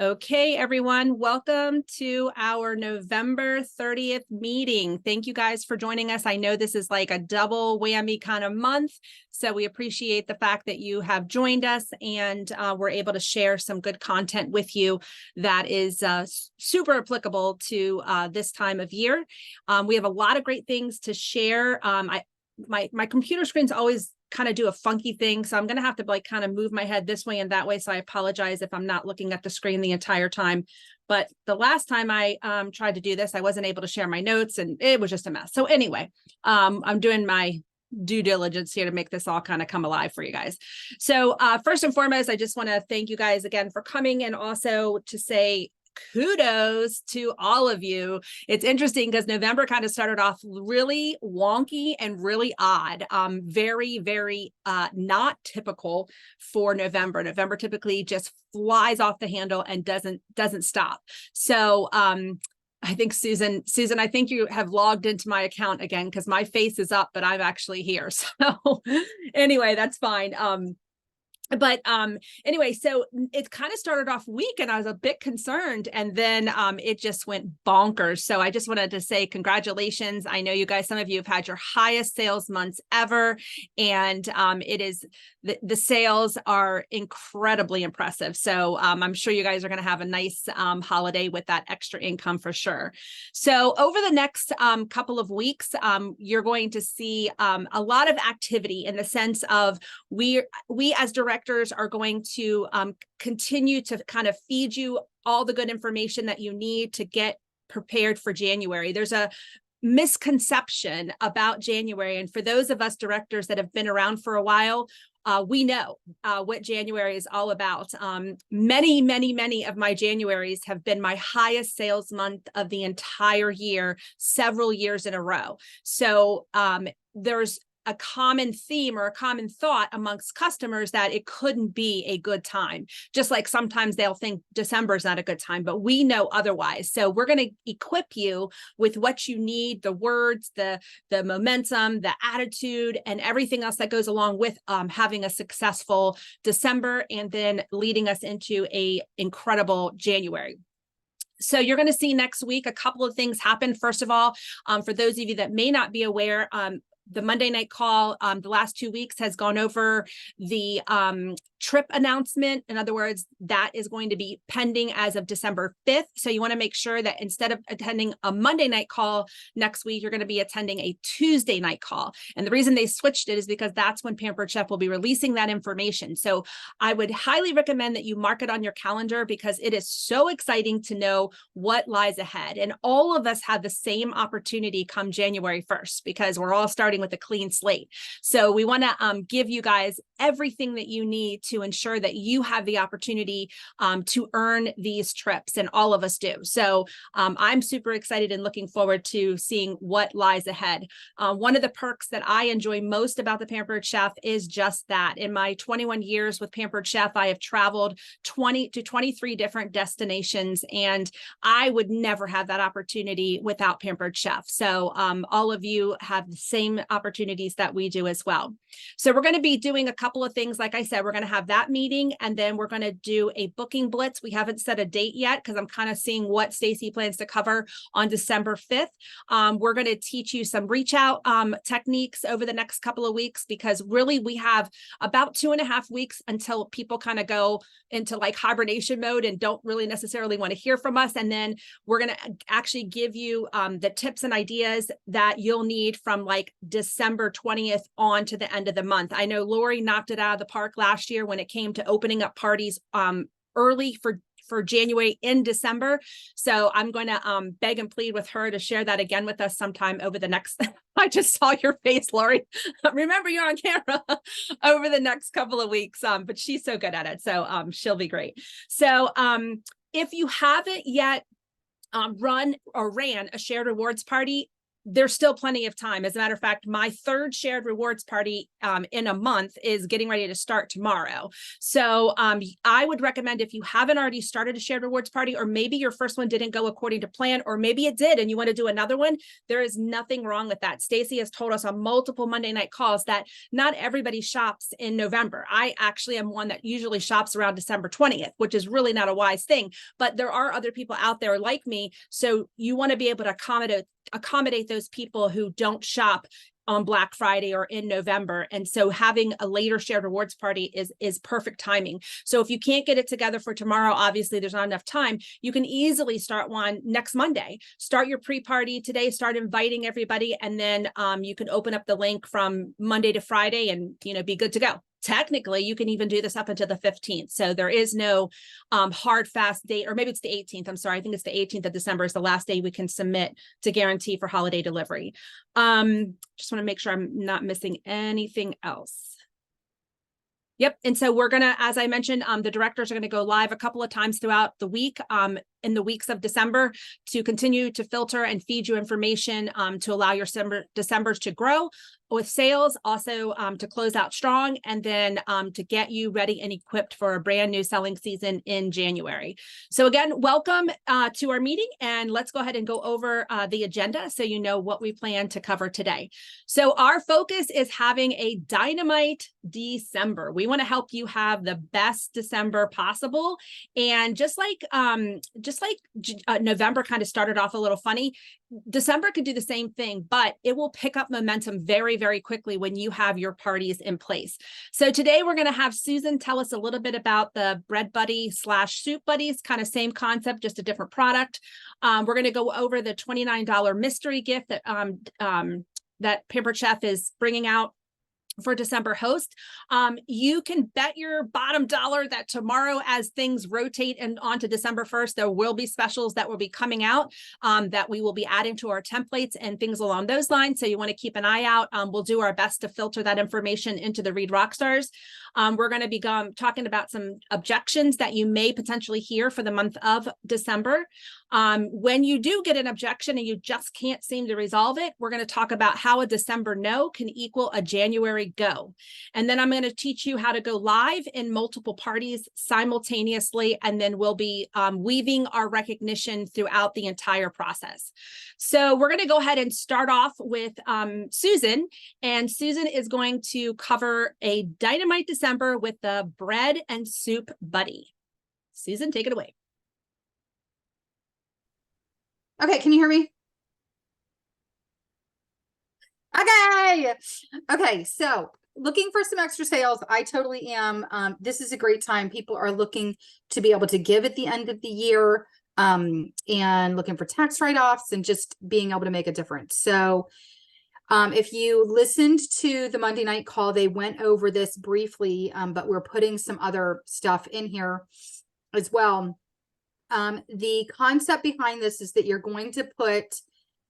Okay, everyone, welcome to our November 30th meeting. Thank you guys for joining us. I know this is like a double whammy kind of month, so we appreciate the fact that you have joined us and we're able to share some good content with you that is super applicable to this time of year. We have a lot of great things to share. My computer screen's always kind of do a funky thing. So I'm going to have to like kind of move my head this way and that way. So I apologize if I'm not looking at the screen the entire time. But the last time I tried to do this, I wasn't able to share my notes and it was just a mess. So anyway, I'm doing my due diligence here to make this all kind of come alive for you guys. So first and foremost, I just want to thank you guys again for coming, and also to say kudos to all of you. It's interesting because November kind of started off really wonky and really odd. Very, very not typical for November. November typically just flies off the handle and doesn't stop. So I think Susan, I think you have logged into my account again because my face is up, but I'm actually here. So anyway, that's fine. But anyway, so it kind of started off weak and I was a bit concerned, and then it just went bonkers. So I just wanted to say congratulations. I know you guys, some of you have had your highest sales months ever, and it is the sales are incredibly impressive. So I'm sure you guys are going to have a nice holiday with that extra income for sure. So over the next couple of weeks, you're going to see a lot of activity in the sense of we as directors are going to continue to kind of feed you all the good information that you need to get prepared for January. There's a misconception about January. And for those of us directors that have been around for a while, we know what January is all about. Many of my Januaries have been my highest sales month of the entire year, several years in a row. So there's a common theme or a common thought amongst customers that it couldn't be a good time. Just like sometimes they'll think December is not a good time, but we know otherwise. So we're going to equip you with what you need, the words, the momentum, the attitude, and everything else that goes along with having a successful December and then leading us into a incredible January. So you're going to see next week a couple of things happen. First of all, for those of you that may not be aware, the Monday night call, the last 2 weeks has gone over the trip announcement. In other words, that is going to be pending as of December 5th. So you want to make sure that instead of attending a Monday night call next week, you're going to be attending a Tuesday night call. And the reason they switched it is because that's when Pampered Chef will be releasing that information. So I would highly recommend that you mark it on your calendar because it is so exciting to know what lies ahead. And all of us have the same opportunity come January 1st because we're all starting with a clean slate. So we want to give you guys everything that you need to ensure that you have the opportunity to earn these trips, and all of us do. So I'm super excited and looking forward to seeing what lies ahead. One of the perks that I enjoy most about the Pampered Chef is just that. In my 21 years with Pampered Chef, I have traveled 20 to 23 different destinations, and I would never have that opportunity without Pampered Chef. So all of you have the same opportunities that we do as well. So we're going to be doing a couple of things. Like I said, we're going to have that meeting, and then we're going to do a booking blitz. We haven't set a date yet because I'm kind of seeing what Stacy plans to cover on December 5th. We're going to teach you some reach out techniques over the next couple of weeks, because really we have about 2.5 weeks until people kind of go into like hibernation mode and don't really necessarily want to hear from us. And then we're going to actually give you the tips and ideas that you'll need from like December 20th on to the end of the month. I know Lori knocked it out of the park last year when it came to opening up parties early for January in December. So I'm going to beg and plead with her to share that again with us sometime over the next, I just saw your face, Lori. Remember, you're on camera over the next couple of weeks, but she's so good at it. So she'll be great. So if you haven't yet run or ran a shared rewards party, there's still plenty of time. As a matter of fact, my third shared rewards party in a month is getting ready to start tomorrow. So I would recommend, if you haven't already started a shared rewards party, or maybe your first one didn't go according to plan, or maybe it did and you want to do another one, there is nothing wrong with that. Stacy has told us on multiple Monday night calls that not everybody shops in November. I actually am one that usually shops around December 20th, which is really not a wise thing, but there are other people out there like me. So you want to be able to accommodate those people who don't shop on Black Friday or in November. And so having a later shared rewards party is perfect timing. So if you can't get it together for tomorrow, obviously there's not enough time, you can easily start one next Monday. Start your pre-party today, start inviting everybody, and then you can open up the link from Monday to Friday and, you know, be good to go. Technically, you can even do this up until the 15th. So there is no hard, fast date, or maybe it's the 18th. I'm sorry. I think it's the 18th of December is the last day we can submit to guarantee for holiday delivery. Just want to make sure I'm not missing anything else. Yep. And so we're going to, as I mentioned, the directors are going to go live a couple of times throughout the week in the weeks of December to continue to filter and feed you information to allow your Decembers to grow with sales, also to close out strong, and then to get you ready and equipped for a brand new selling season in January. So again, welcome to our meeting, and let's go ahead and go over the agenda so you know what we plan to cover today. So our focus is having a dynamite December. We want to help you have the best December possible. And just like November kind of started off a little funny, December could do the same thing, but it will pick up momentum very, very quickly when you have your parties in place. So today we're going to have Susan tell us a little bit about the Bread Buddy / Soup Buddies, kind of same concept, just a different product. We're going to go over the $29 mystery gift that that Pampered Chef is bringing out for December host. You can bet your bottom dollar that tomorrow, as things rotate and onto December 1st, there will be specials that will be coming out that we will be adding to our templates and things along those lines. So you want to keep an eye out. We'll do our best to filter that information into the Read Rockstars. We're going to be talking about some objections that you may potentially hear for the month of December. When you do get an objection and you just can't seem to resolve it, we're going to talk about how a December no can equal a January go. And then I'm going to teach you how to go live in multiple parties simultaneously, and then we'll be weaving our recognition throughout the entire process. So we're going to go ahead and start off with Susan, and Susan is going to cover a dynamite December with the Bread and Soup Buddy. Susan, take it away. Okay, can you hear me? Okay, so looking for some extra sales. I totally am. This is a great time. People are looking to be able to give at the end of the year and looking for tax write-offs and just being able to make a difference. So if you listened to the Monday night call, they went over this briefly, but we're putting some other stuff in here as well. The concept behind this is that you're going to put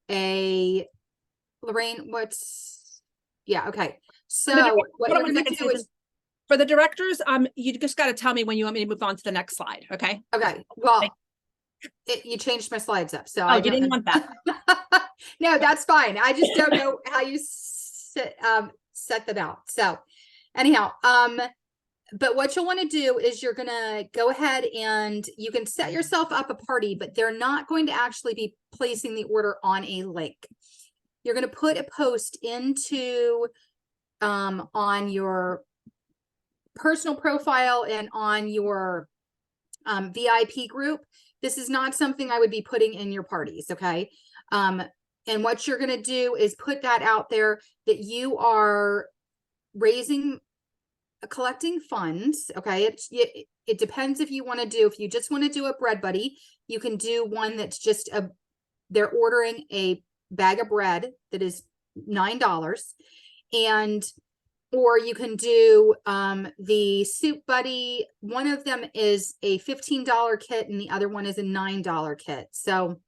a Lorraine, okay. So what I'm going to do is for the directors, you just got to tell me when you want me to move on to the next slide. Okay. Okay. Well, you changed my slides up. So you didn't want that. No, that's fine. I just don't know how you set them out. So anyhow, but what you'll want to do is you're going to go ahead and you can set yourself up a party, but they're not going to actually be placing the order on a link. You're going to put a post into on your personal profile and on your VIP group. This is not something I would be putting in your parties. Okay. And what you're going to do is put that out there that you are collecting funds. Okay. It depends if you want to do, if you just want to do a Bread Buddy, you can do one that's just they're ordering a bag of bread that is $9, or you can do the Soup Buddy. One of them is a $15 kit and the other one is a $9 kit. So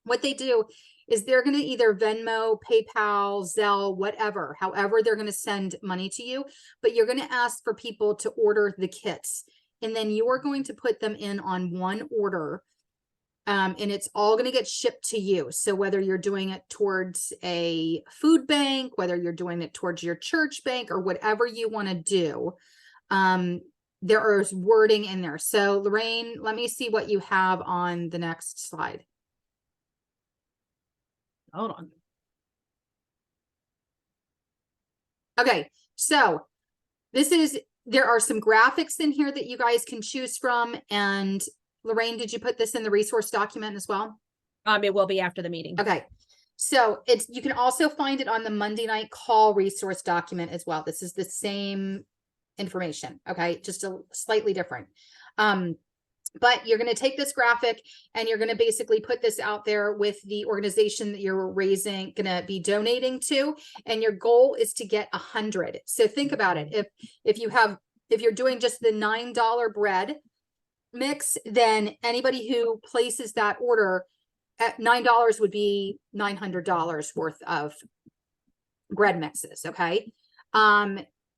what they do is they're going to either Venmo, PayPal, Zelle, whatever, however they're going to send money to you, but you're going to ask for people to order the kits, and then you're going to put them in on one order. And it's all going to get shipped to you. So whether you're doing it towards a food bank, whether you're doing it towards your church bank, or whatever you want to do, there is wording in there. So Lorraine, let me see what you have on the next slide. Hold on. Okay, so there are some graphics in here that you guys can choose from. And Lorraine, did you put this in the resource document as well? It will be after the meeting. Okay. So you can also find it on the Monday night call resource document as well. This is the same information. Okay. Just a slightly different. But you're going to take this graphic and you're going to basically put this out there with the organization that you're going to be donating to. And your goal is to get 100. So think about it. If you're doing just the $9 bread mix, then anybody who places that order at $9 would be $900 worth of bread mixes. Okay.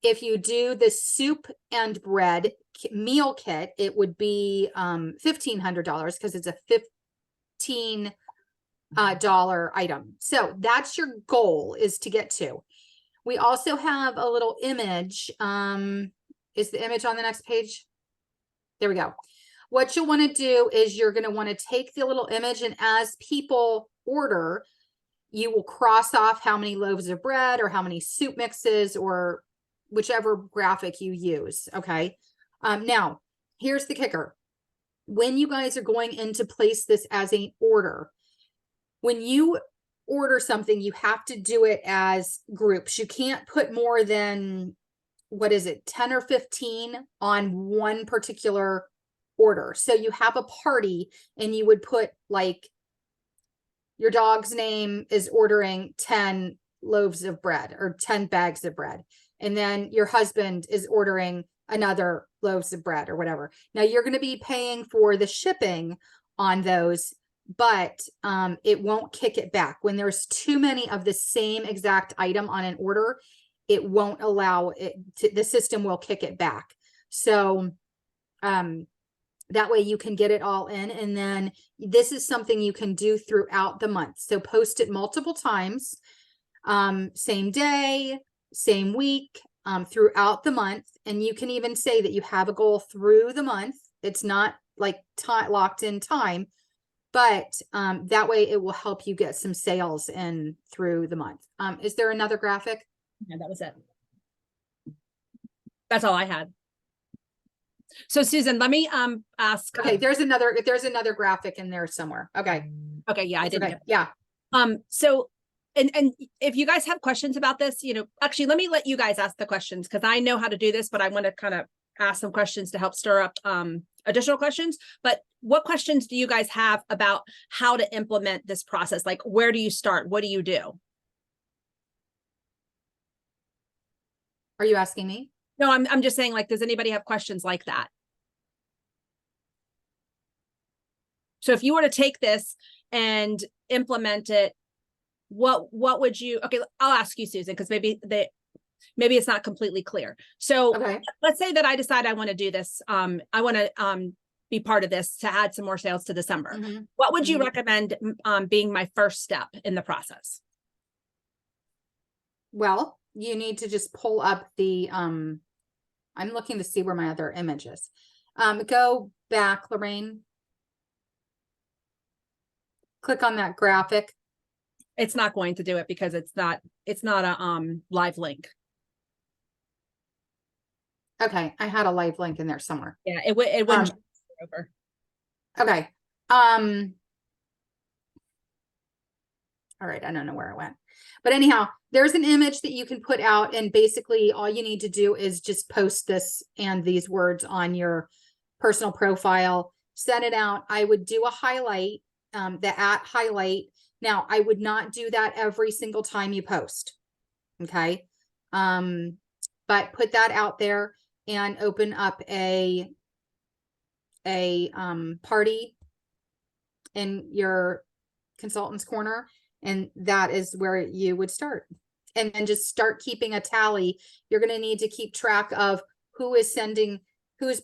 If you do the soup and bread meal kit, it would be $1,500 because it's a $15 item. So that's your goal, is to get to. We also have a little image. Is the image on the next page? There we go. What you'll want to do is you're going to want to take the little image, and as people order, you will cross off how many loaves of bread or how many soup mixes or whichever graphic you use. Okay. Now here's the kicker. When you guys are going in to place this as an order, when you order something, you have to do it as groups. You can't put more than, 10 or 15 on one particular order. So you have a party and you would put, like, your dog's name is ordering 10 loaves of bread or 10 bags of bread. And then your husband is ordering another loaves of bread or whatever. Now you're going to be paying for the shipping on those, but it won't kick it back. When there's too many of the same exact item on an order, it won't allow it to, the system will kick it back. So that way you can get it all in. And then this is something you can do throughout the month. So post it multiple times, same day, same week, throughout the month. And you can even say that you have a goal through the month. It's not like locked in time, but that way it will help you get some sales in through the month. Is there another graphic? Yeah, that was it. That's all I had. So Susan, let me ask. Okay, there's another graphic in there somewhere. Okay. Okay, yeah, I didn't. Okay. Yeah. So and if you guys have questions about this, actually, let me let you guys ask the questions, because I know how to do this, but I want to kind of ask some questions to help stir up additional questions. But what questions do you guys have about how to implement this process? Like, where do you start? What do you do? Are you asking me? No, I'm just saying, like, does anybody have questions like that? So if you were to take this and implement it, what would you, okay, I'll ask you, Susan, because maybe it's not completely clear. So Okay. Let's say that I decide I want to do this. I want to be part of this to add some more sales to December. Mhm. What would you Mhm. recommend being my first step in the process? Well, you need to just pull up the, I'm looking to see where my other image is. Go back, Lorraine. Click on that graphic. It's not going to do it because it's not a live link. Okay, I had a live link in there somewhere. Yeah, it wouldn't over. Okay. All right, I don't know where it went. But anyhow, there's an image that you can put out, and basically all you need to do is just post this and these words on your personal profile, send it out. I would do a highlight, the @highlight. Now, I would not do that every single time you post. Okay. But put that out there and open up a party in your consultant's corner. And that is where you would start. And then just start keeping a tally. You're going to need to keep track of who is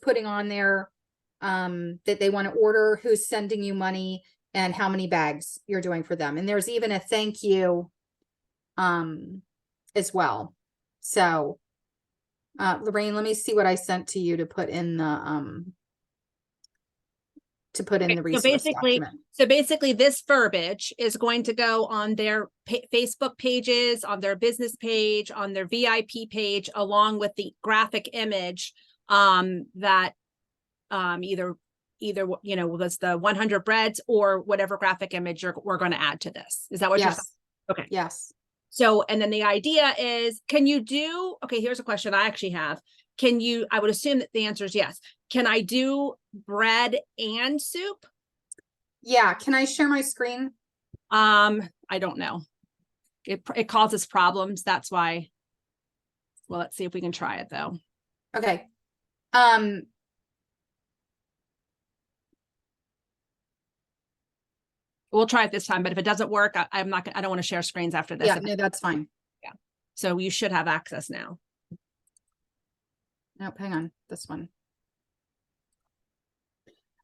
putting on there that they want to order, who's sending you money, and how many bags you're doing for them. And there's even a thank you as well. So Lorraine, let me see what I sent to you to put in the Okay, resource document. So basically this verbiage is going to go on their Facebook pages, on their business page, on their VIP page, along with the graphic image that either you know, was the 100 breads or whatever graphic image we're going to add to this. Is that what you're saying? Okay. Yes. So, and then the idea is, can you do, okay, here's a question I actually have. Can you, I would assume that the answer is yes. Can I do bread and soup? Yeah. Can I share my screen? I don't know. It causes problems. That's why. Well, let's see if we can try it though. Okay. We'll try it this time, but if it doesn't work, I'm not gonna, I don't want to share screens after this. Yeah, no, that's fine. Yeah. So you should have access now. Nope, hang on. This one.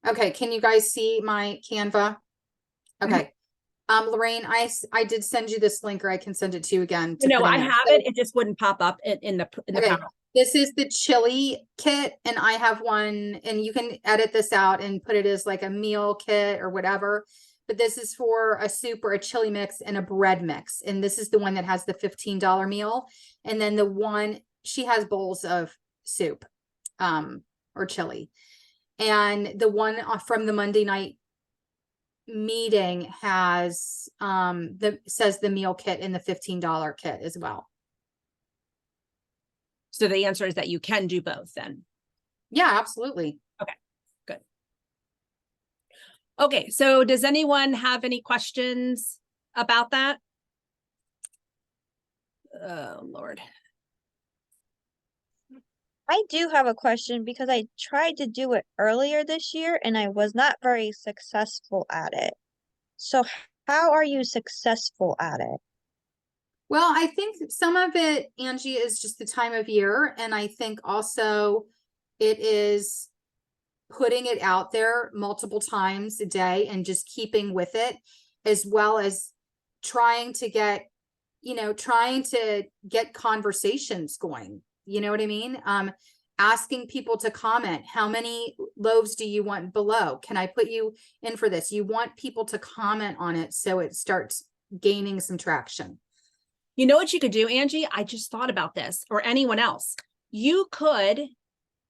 Okay, can you guys see my Canva? Okay. Lorraine, I did send you this link, or I can send it to you again. No, I have it. It just wouldn't pop up in the okay. power. This is the chili kit, and I have one, and you can edit this out and put it as like a meal kit or whatever. But this is for a soup or a chili mix and a bread mix. And this is the one that has the $15 meal. And then the one, she has bowls of soup or chili. And the one from the Monday night meeting has says the meal kit and the $15 kit as well. So the answer is that you can do both then. Yeah, absolutely. Okay, good. Okay, so does anyone have any questions about that? Oh, Lord. I do have a question because I tried to do it earlier this year and I was not very successful at it. So how are you successful at it? Well, I think some of it, Angie, is just the time of year. And I think also it is putting it out there multiple times a day and just keeping with it, as well as trying to get conversations going. You know what I mean? Asking people to comment. How many loaves do you want below? Can I put you in for this? You want people to comment on it so it starts gaining some traction. You know what you could do, Angie? I just thought about this, or anyone else. You could,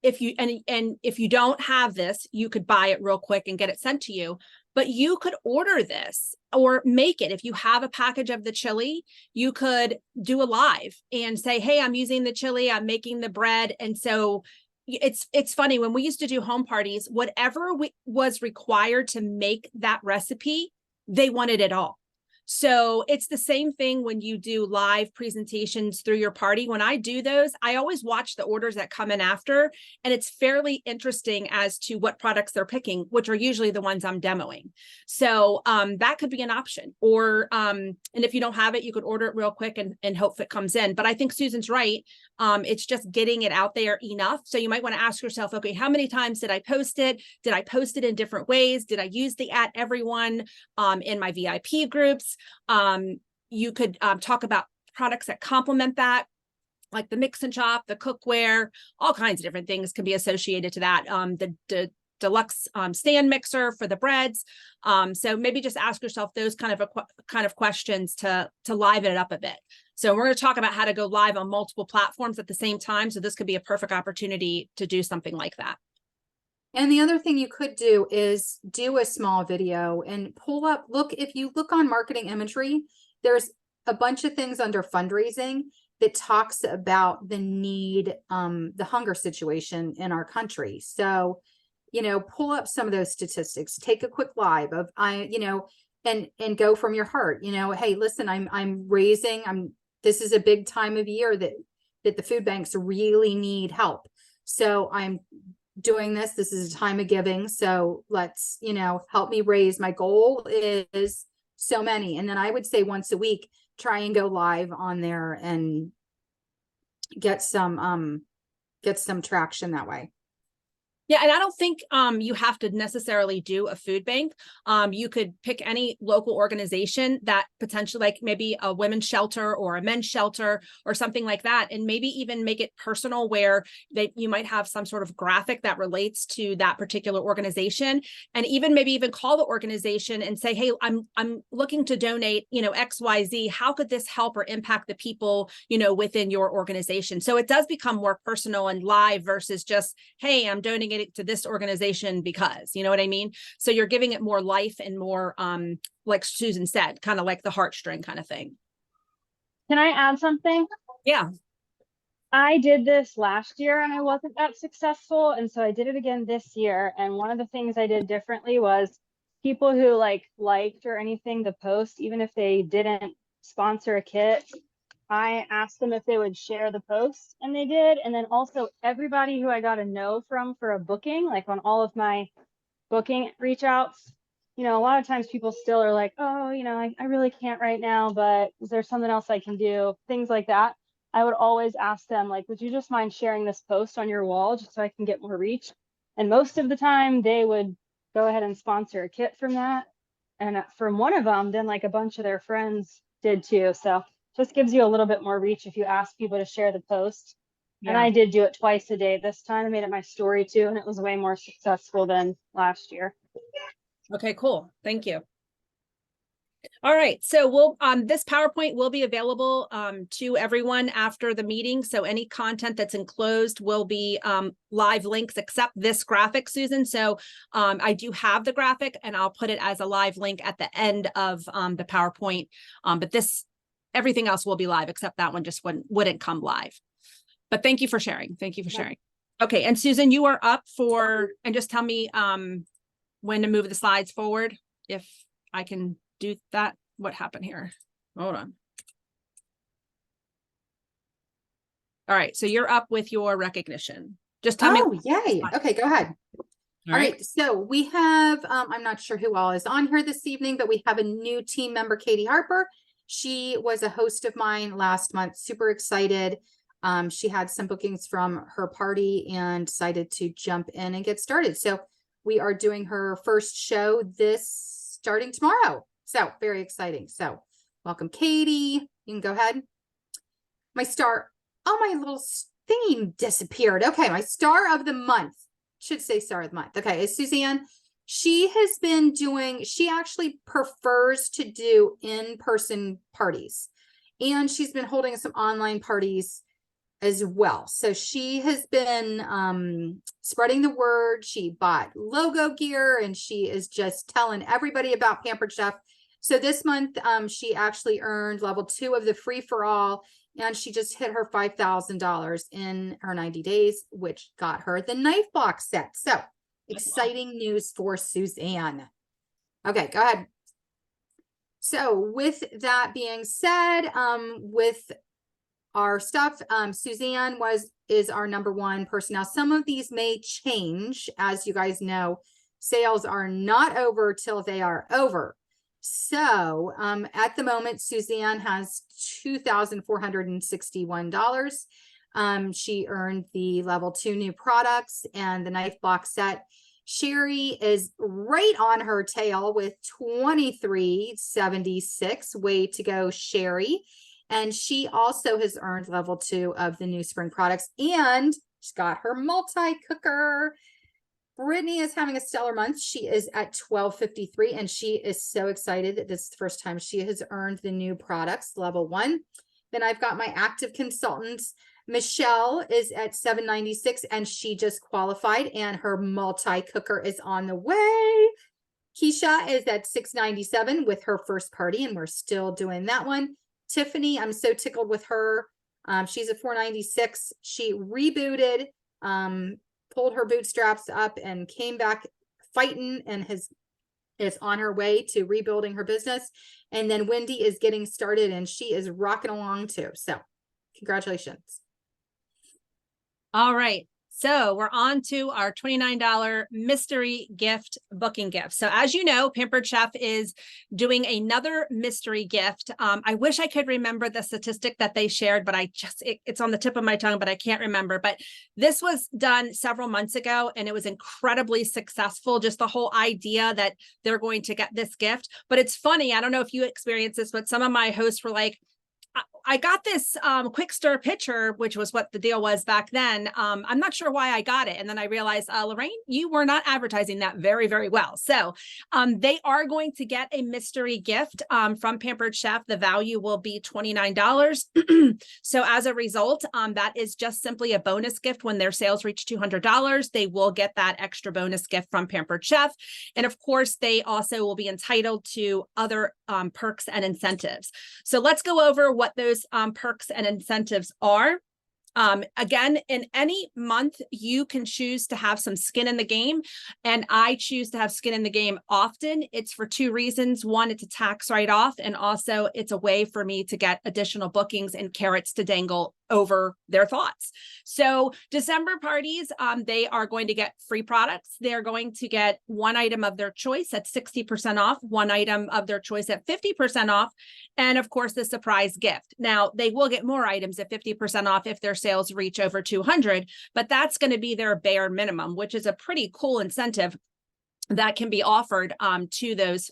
if you if you don't have this, you could buy it real quick and get it sent to you. But you could order this or make it. If you have a package of the chili, you could do a live and say, hey, I'm using the chili, I'm making the bread. And so it's funny, when we used to do home parties, whatever was required to make that recipe, they wanted it all. So it's the same thing when you do live presentations through your party. When I do those, I always watch the orders that come in after, and it's fairly interesting as to what products they're picking, which are usually the ones I'm demoing. So that could be an option. Or, and if you don't have it, you could order it real quick and hope it comes in. But I think Susan's right. It's just getting it out there enough. So you might want to ask yourself, okay, how many times did I post it? Did I post it in different ways? Did I use the @everyone in my VIP groups? You could talk about products that complement that, like the mix and chop, the cookware, all kinds of different things can be associated to that. The deluxe stand mixer for the breads. So maybe just ask yourself those kind of questions to liven it up a bit. So we're going to talk about how to go live on multiple platforms at the same time. So this could be a perfect opportunity to do something like that. And the other thing you could do is do a small video and pull up, if you look on marketing imagery, there's a bunch of things under fundraising that talks about the need, the hunger situation in our country. So, pull up some of those statistics, take a quick live of, and go from your heart, hey, listen, this is a big time of year that the food banks really need help. So I'm doing this is a time of giving, so let's help me raise. My goal is so many, and then I would say once a week try and go live on there and get some traction that way. Yeah, and I don't think you have to necessarily do a food bank. You could pick any local organization that potentially, like maybe a women's shelter or a men's shelter or something like that, and maybe even make it personal where you might have some sort of graphic that relates to that particular organization, and even maybe even call the organization and say, hey, I'm looking to donate, XYZ. How could this help or impact the people, within your organization? So it does become more personal and live versus just, hey, I'm donating it to this organization because, you know what I mean? So you're giving it more life and more, like Susan said, kind of like the heartstring kind of thing. Can I add something? Yeah. I did this last year and I wasn't that successful. And so I did it again this year. And one of the things I did differently was people who liked or anything the post, even if they didn't sponsor a kit, I asked them if they would share the post, and they did. And then also everybody who I got a no from for a booking, like on all of my booking reach outs, a lot of times people still are like, oh, I really can't right now, but is there something else I can do? Things like that. I would always ask them, like, would you just mind sharing this post on your wall just so I can get more reach? And most of the time they would go ahead and sponsor a kit from that. And from one of them, then like a bunch of their friends did too. So just gives you a little bit more reach if you ask people to share the post. Yeah. And I did do it twice a day this time. I made it my story too, and it was way more successful than last year. Okay, cool. Thank you. All right, so we'll this PowerPoint will be available to everyone after the meeting. So any content that's enclosed will be live links, except this graphic, Susan. So I do have the graphic, and I'll put it as a live link at the end of the PowerPoint. But everything else will be live, except that one just wouldn't come live. But thank you for sharing. Thank you for sharing. Okay, and Susan, you are up for, and just tell me when to move the slides forward, if I can do that. What happened here? Hold on. All right, so you're up with your recognition. Just tell me. Oh, yay. Okay, go ahead. All right. So we have, I'm not sure who all is on here this evening, but we have a new team member, Katie Harper. She was a host of mine last month. Super excited. She had some bookings from her party and decided to jump in and get started. So we are doing her first show starting tomorrow. So very exciting. So welcome, Katie. You can go ahead. My star. Oh, my little thingy disappeared. Okay. My star of the month. Should say star of the month. Okay. Is Suzanne. She has been doing, she actually prefers to do in-person parties. And she's been holding some online parties as well. So she has been spreading the word. She bought logo gear and she is just telling everybody about Pampered Chef. So this month she actually earned level 2 of the free for all, and she just hit her $5,000 in her 90 days, which got her the knife box set. So exciting news for Suzanne. Okay, go ahead. So with that being said, with our stuff, Suzanne is our #1 person. Now, some of these may change. As you guys know, sales are not over till they are over. So at the moment, Suzanne has $2,461. She earned the level 2 new products and the knife box set. Sherry is right on her tail with $23.76. Way to go, Sherry. And she also has earned level 2 of the new spring products, and she's got her multi-cooker. Brittany is having a stellar month. She is at $12.53, and she is so excited that this is the first time she has earned the new products, level 1. Then I've got my active consultants. Michelle is at $7.96, and she just qualified, and her multi-cooker is on the way. Keisha is at $6.97 with her first party, and we're still doing that one. Tiffany, I'm so tickled with her. She's at $4.96. She rebooted, pulled her bootstraps up and came back fighting, and is on her way to rebuilding her business. And then Wendy is getting started, and she is rocking along too. So congratulations. All right. So we're on to our $29 mystery gift booking gift. So as you know, Pampered Chef is doing another mystery gift. I wish I could remember the statistic that they shared, but it's on the tip of my tongue, but I can't remember. But this was done several months ago and it was incredibly successful. Just the whole idea that they're going to get this gift. But it's funny, I don't know if you experienced this, but some of my hosts were like, I got this quick stir pitcher, which was what the deal was back then. I'm not sure why I got it. And then I realized, Lorraine, you were not advertising that very, very well. So they are going to get a mystery gift from Pampered Chef. The value will be $29. So as a result, that is just simply a bonus gift. When their sales reach $200, they will get that extra bonus gift from Pampered Chef. And of course, they also will be entitled to other perks and incentives. So let's go over what those perks and incentives are. Again, in any month, you can choose to have some skin in the game, and I choose to have skin in the game often. It's for two reasons. One, it's a tax write-off, and also it's a way for me to get additional bookings and carrots to dangle over their thoughts. So December parties, they are going to get free products. They're going to get one item of their choice at 60% off, one item of their choice at 50% off, and of course the surprise gift. Now they will get more items at 50% off if their sales reach over 200, but that's going to be their bare minimum, which is a pretty cool incentive that can be offered to those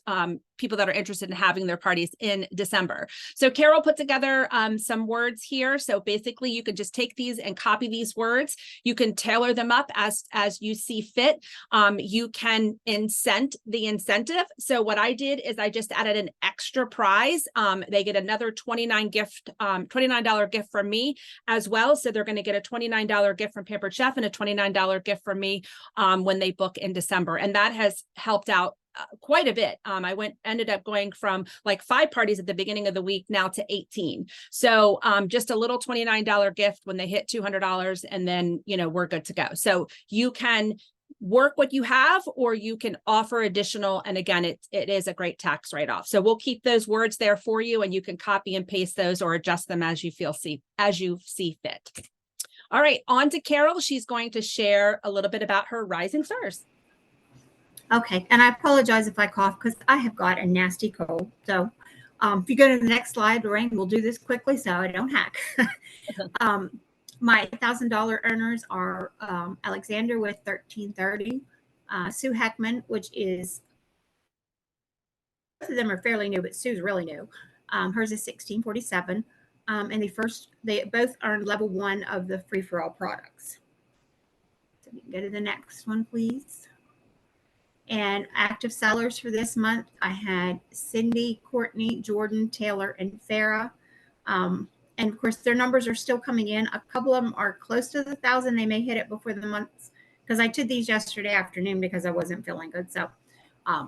people that are interested in having their parties in December. So Carol put together some words here. So basically you can just take these and copy these words. You can tailor them up as you see fit. You can incent the incentive. So what I did is I just added an extra prize. They get another $29 gift from me as well. So they're going to get a $29 gift from Pampered Chef and a $29 gift from me when they book in December. And that has helped out quite a bit. I ended up going from like 5 parties at the beginning of the week now to 18. So just a little $29 gift when they hit $200, and then, you know, we're good to go. So you can work what you have, or you can offer additional. And again, it is a great tax write-off. So we'll keep those words there for you, and you can copy and paste those or adjust them as you see fit. All right, on to Carol. She's going to share a little bit about her Rising Stars. Okay, and I apologize if I cough because I have got a nasty cold. So if you go to the next slide, Lorraine, we'll do this quickly so I don't hack. My $1,000 earners are Alexander with 1330, Sue Heckman, which is, both of them are fairly new, but Sue's really new. Hers is 1647, and they both earned level 1 of the free-for-all products. So we can go to the next one, please. And active sellers for this month, I had Cindy, Courtney, Jordan, Taylor, and Farah. And of course, their numbers are still coming in. A couple of them are close to the 1,000. They may hit it before the month, because I did these yesterday afternoon because I wasn't feeling good. So I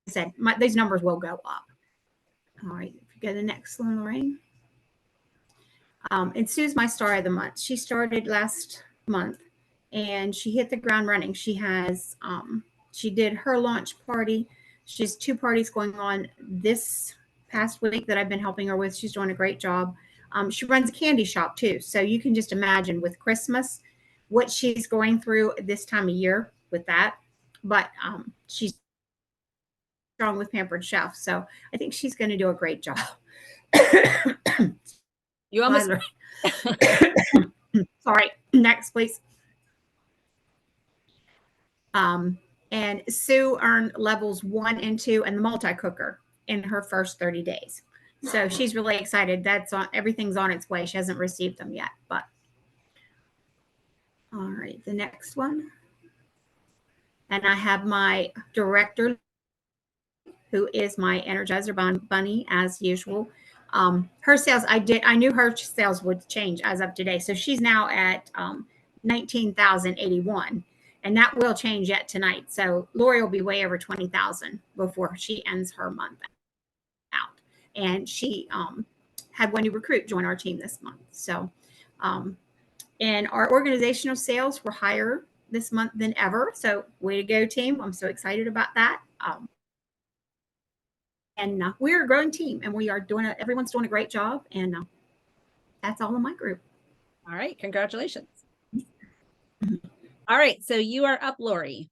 said these numbers will go up. All right, if you go to the next one, Lorraine. And Sue's my star of the month. She started last month, and she hit the ground running. She has, she did her launch party. She has 2 parties going on this past week that I've been helping her with. She's doing a great job. She runs a candy shop too. So you can just imagine with Christmas, what she's going through this time of year with that. But she's strong with Pampered Chef. So I think she's going to do a great job. You almost, sorry, next, please. And Sue earned levels 1 and 2 and the multi-cooker in her first 30 days. So she's really excited. Everything's on its way. She hasn't received them yet, but all right, the next one. And I have my director, who is my Energizer Bunny as usual. Her sales, I knew her sales would change as of today. So she's now at 19,081. And that will change yet tonight. So Lori will be way over 20,000 before she ends her month out. And she had one new recruit join our team this month. So, and our organizational sales were higher this month than ever. So way to go, team. I'm so excited about that. And we're a growing team, and we are everyone's doing a great job. And that's all in my group. all right, congratulations. All right, so you are up, Lori.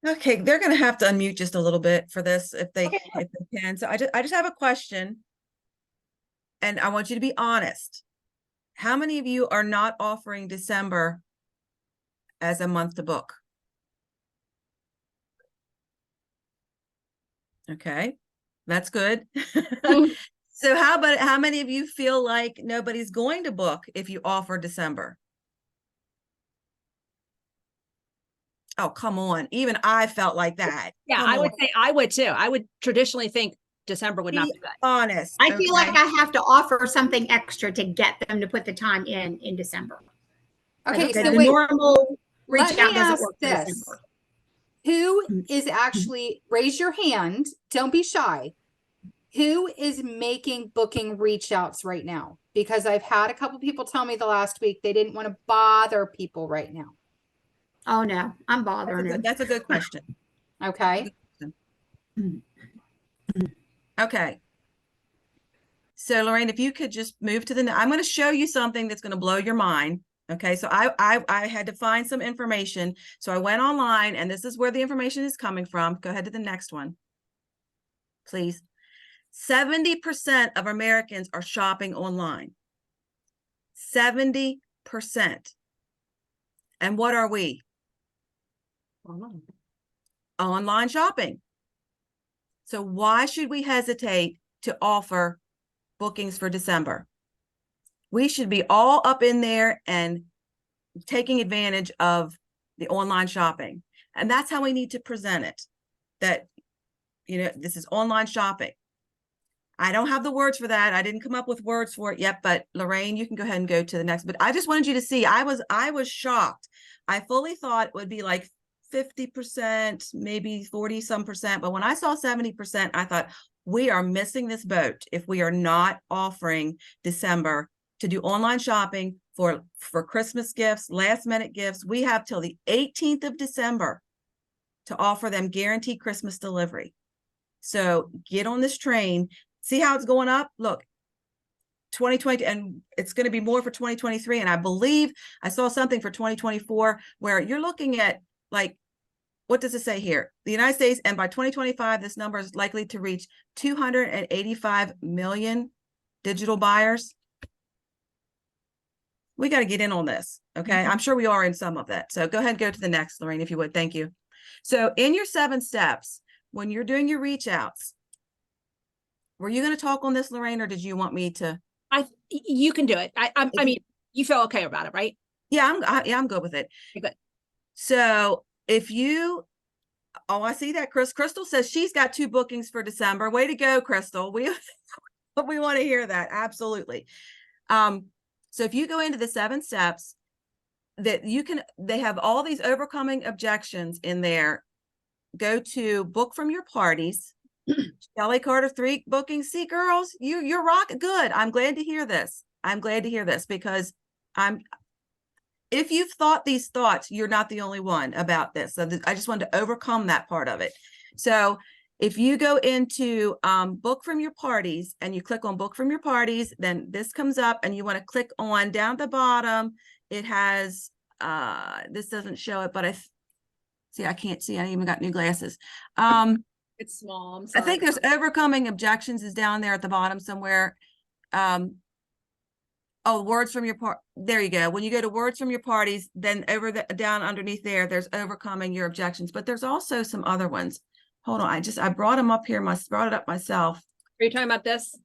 Okay, they're gonna have to unmute just a little bit for this if they Okay. if they can. So I just have a question. And I want you to be honest. How many of you are not offering December as a month to book? Okay, that's good. So how many of you feel like nobody's going to book if you offer December? Oh, come on. Even I felt like that. Yeah, Come I would on. say I would too. I would traditionally think December would not Be be good. honest. I feel like okay? I have to offer something extra to get them to put the time in December. Okay, The so the wait, normal reach let me out doesn't ask work for this. December. who Mm. is actually, raise your hand, don't be shy. Who is making booking reach outs right now? Because I've had a couple people tell me the last week they didn't want to bother people right now. Oh no, I'm bothering them. That's a good question. Okay. Okay. So Lorraine, if you could just move to I'm going to show you something that's going to blow your mind. Okay, so I had to find some information. So I went online and this is where the information is coming from. Go ahead to the next one, please. 70% of Americans are shopping online. 70%. And what are we? Online shopping. So why should we hesitate to offer bookings for December? We should be all up in there and taking advantage of the online shopping. And that's how we need to present it. That, this is online shopping. I don't have the words for that. I didn't come up with words for it yet, but Lorraine, you can go ahead and go to the next. But I just wanted you to see, I was shocked. I fully thought it would be like 50%, maybe 40 some percent. But when I saw 70%, I thought we are missing this boat if we are not offering December to do online shopping for Christmas gifts, last minute gifts. We have till the 18th of December to offer them guaranteed Christmas delivery. So get on this train. See how it's going up? Look, 2020, and it's going to be more for 2023. And I believe I saw something for 2024 where you're looking at, like, what does it say here? The United States, and by 2025, this number is likely to reach 285 million digital buyers. We got to get in on this. Okay. I'm sure we are in some of that. So go ahead and go to the next, Lorraine, if you would. Thank you. So in your 7 steps, when you're doing your reach outs, were you going to talk on this, Lorraine, or did you want me to? You can do it. I mean, you feel okay about it, right? Yeah, I'm good with it. Okay, good. So if you, I see that Crystal says she's got 2 bookings for December. Way to go, Crystal. We want to hear that. Absolutely. So if you go into the 7 steps that they have all these overcoming objections in there. Go to book from your parties. Shelly Carter, 3 bookings. See, girls, you're rocking good. I'm glad to hear this. I'm glad to hear this because if you've thought these thoughts, you're not the only one about this. So I just wanted to overcome that part of it. So if you go into book from your parties and you click on book from your parties, then this comes up and you want to click on down at the bottom. It has, this doesn't show it, but see, I can't see. I even got new glasses. It's small. I'm I sorry. think there's overcoming objections is down there at the bottom somewhere. Words from your part. There you go. When you go to words from your parties, then down underneath there's overcoming your objections. But there's also some other ones. Hold on. I brought them up here. Brought it up myself. Are you talking about this?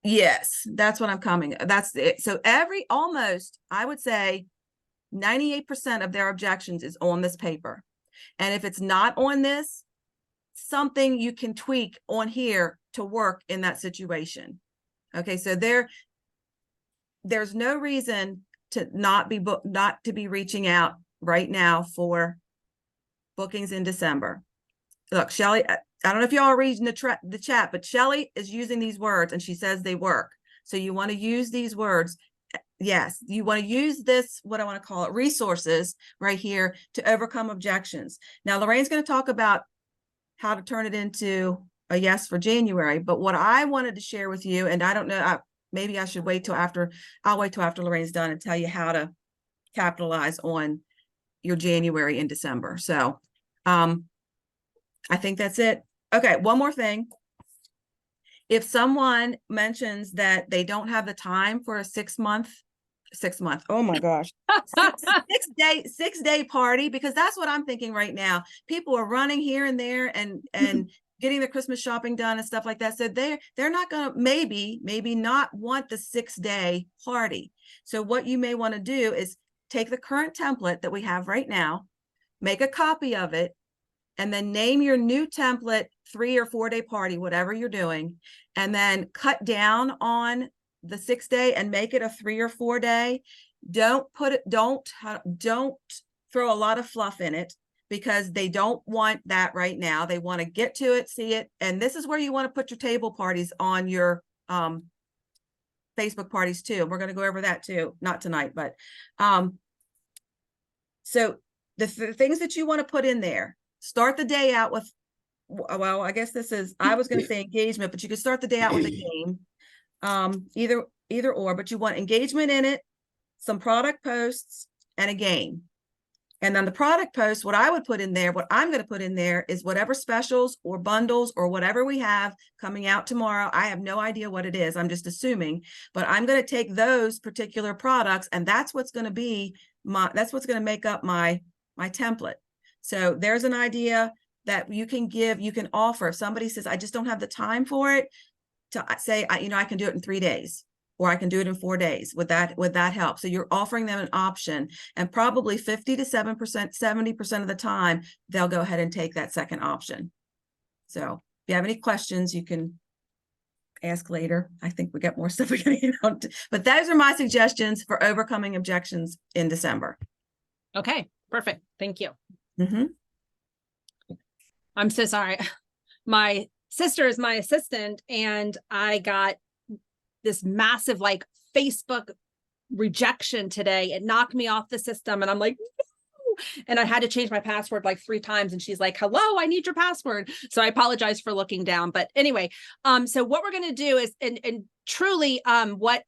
Yes, that's what I'm coming. That's it. So almost, I would say 98% of their objections is on this paper. And if it's not on this, something you can tweak on here to work in that situation. Okay, so there's no reason to not to be reaching out right now for bookings in December. Look, Shelly, I don't know if y'all are reading the chat, but Shelly is using these words and she says they work. So you want to use these words. Yes, you want to use this, what I want to call it, resources right here to overcome objections. Now, Lorraine's going to talk about how to turn it into a yes for January. But what I wanted to share with you, and I don't know, maybe I should wait till after, I'll wait till after Lorraine's done and tell you how to capitalize on your January and December. So I think that's it. Okay, one more thing. If someone mentions that they don't have the time for a 6 month, oh my gosh, 6 day party, because that's what I'm thinking right now. People are running here and there and getting their Christmas shopping done and stuff like that. So they're not gonna maybe not want the 6 day party. So what you may want to do is take the current template that we have right now, make a copy of it, and then name your new template 3 or 4 day party, whatever you're doing, and then cut down on the 6 day and make it a 3 or 4 day. Don't throw a lot of fluff in it, because they don't want that right now. They want to get to it, see it. And this is where you want to put your table parties on your Facebook parties too. We're going to go over that too, not tonight, but so the things that you want to put in there, start the day out with, well, I guess I was going to say engagement, but you could start the day out with a game, either or, but you want engagement in it, some product posts, and a game. And then the product post, what I would put in there, what I'm going to put in there is whatever specials or bundles or whatever we have coming out tomorrow. I have no idea what it is. I'm just assuming, but I'm going to take those particular products, and that's what's going to be that's what's going to make up my template. So there's an idea that you can offer. If somebody says, I just don't have the time for it, to say, I can do it in 3 days, or I can do it in 4 days. Would that help? So you're offering them an option, and probably 50 to 70% of the time, they'll go ahead and take that second option. So if you have any questions, you can ask later. I think we got more stuff we gotta get on to, but those are my suggestions for overcoming objections in December. Okay, perfect. Thank you. Mm-hmm. I'm so sorry. My sister is my assistant, and I got this massive Facebook rejection today. It knocked me off the system, and I'm like, no! And I had to change my password 3 times, and she's like, hello, I need your password. So I apologize for looking down, but anyway, so what we're going to do is, and truly, what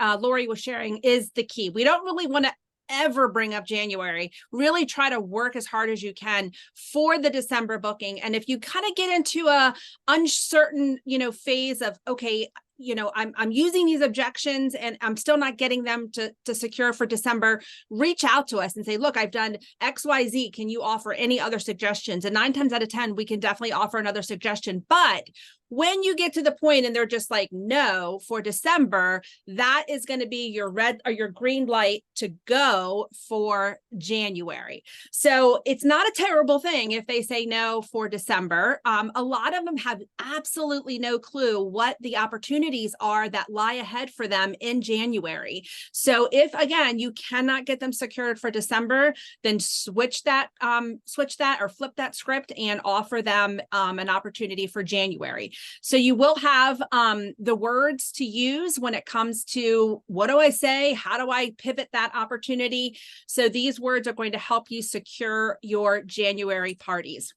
Lori was sharing is the key. We don't really want to ever bring up January. Really try to work as hard as you can for the December booking. And if you kind of get into a uncertain, phase of, okay, I'm using these objections and I'm still not getting them to secure for December, reach out to us and say, look, I've done XYZ. Can you offer any other suggestions? And 9 times out of 10, we can definitely offer another suggestion. But when you get to the point and they're just like, no, for December, that is going to be your red or your green light to go for January. So it's not a terrible thing if they say no for December. A lot of them have absolutely no clue what the opportunities are that lie ahead for them in January. So if, again, you cannot get them secured for December, then switch that or flip that script and offer them an opportunity for January. So you will have the words to use when it comes to what do I say? How do I pivot that opportunity? So these words are going to help you secure your January parties.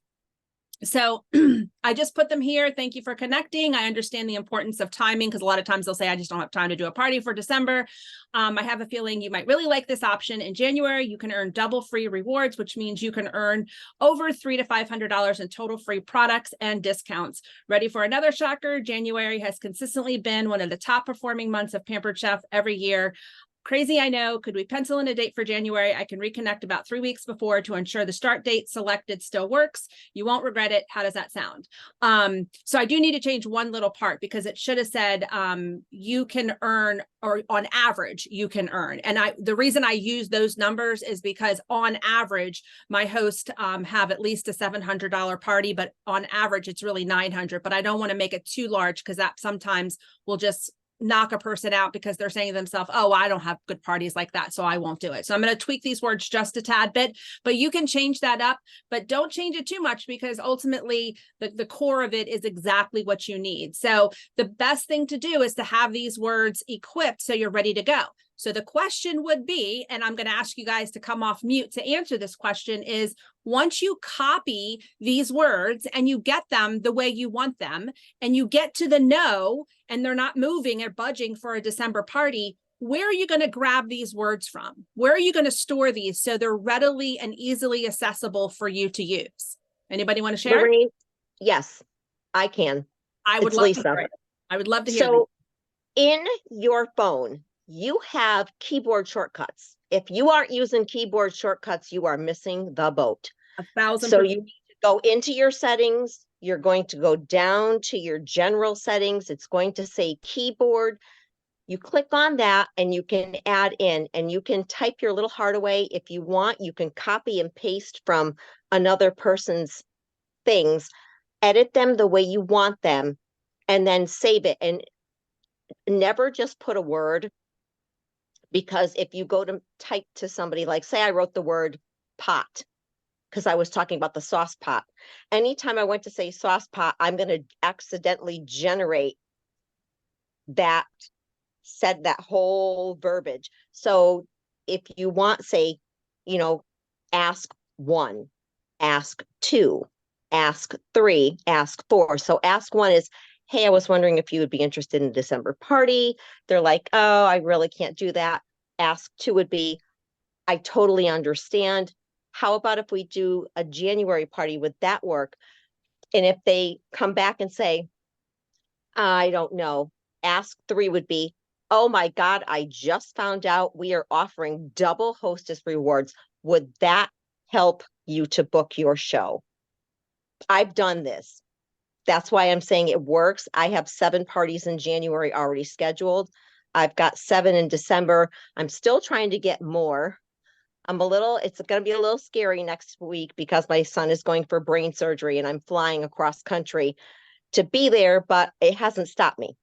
So I just put them here. Thank you for connecting. I understand the importance of timing, because a lot of times they'll say, I just don't have time to do a party for December. I have a feeling you might really like this option. In January, you can earn double free rewards, which means you can earn over $300 to $500 in total free products and discounts. Ready for another shocker? January has consistently been one of the top performing months of Pampered Chef every year. Crazy, I know. Could we pencil in a date for January? I can reconnect about 3 weeks before to ensure the start date selected still works. You won't regret it. How does that sound? So I do need to change one little part, because it should have said you can earn, or on average you can earn. And the reason I use those numbers is because on average my hosts have at least a $700 party, but on average it's really $900. But I don't want to make it too large, because that sometimes will just knock a person out because they're saying to themselves, oh, I don't have good parties like that, so I won't do it. So I'm going to tweak these words just a tad bit, but you can change that up, but don't change it too much, because ultimately the core of it is exactly what you need. So the best thing to do is to have these words equipped so you're ready to go. So the question would be, and I'm going to ask you guys to come off mute to answer this question, is once you copy these words and you get them the way you want them, and you get to the no, and they're not moving or budging for a December party, where are you going to grab these words from? Where are you going to store these so they're readily and easily accessible for you to use? Anybody want to share? Lorraine, yes, I can. I would It's love Lisa. to hear it. I would love to hear So in your phone, you have keyboard shortcuts. If you aren't using keyboard shortcuts, you are missing the boat. these. 1,000%. So you need to go into your settings. You're going to go down to your general settings. It's going to say keyboard. You click on that and you can add in, and you can type your little heart away. If you want, you can copy and paste from another person's things, edit them the way you want them, and then save it. And never just put a word, because if you go to type to somebody, like say I wrote the word pot, because I was talking about the sauce pot. Anytime I went to say sauce pot, I'm going to accidentally generate that whole verbiage. So if you want, say, ask 1, ask 2, ask 3, ask 4. So ask 1 is, hey, I was wondering if you would be interested in a December party. They're like, oh, I really can't do that. Ask 2 would be, I totally understand. How about if we do a January party? Would that work? And if they come back and say, I don't know, ask 3 would be, oh my God, I just found out we are offering double hostess rewards. Would that help you to book your show? I've done this. That's why I'm saying it works. I have 7 parties in January already scheduled. I've got 7 in December. I'm still trying to get more. It's going to be a little scary next week because my son is going for brain surgery and I'm flying across country to be there, but it hasn't stopped me.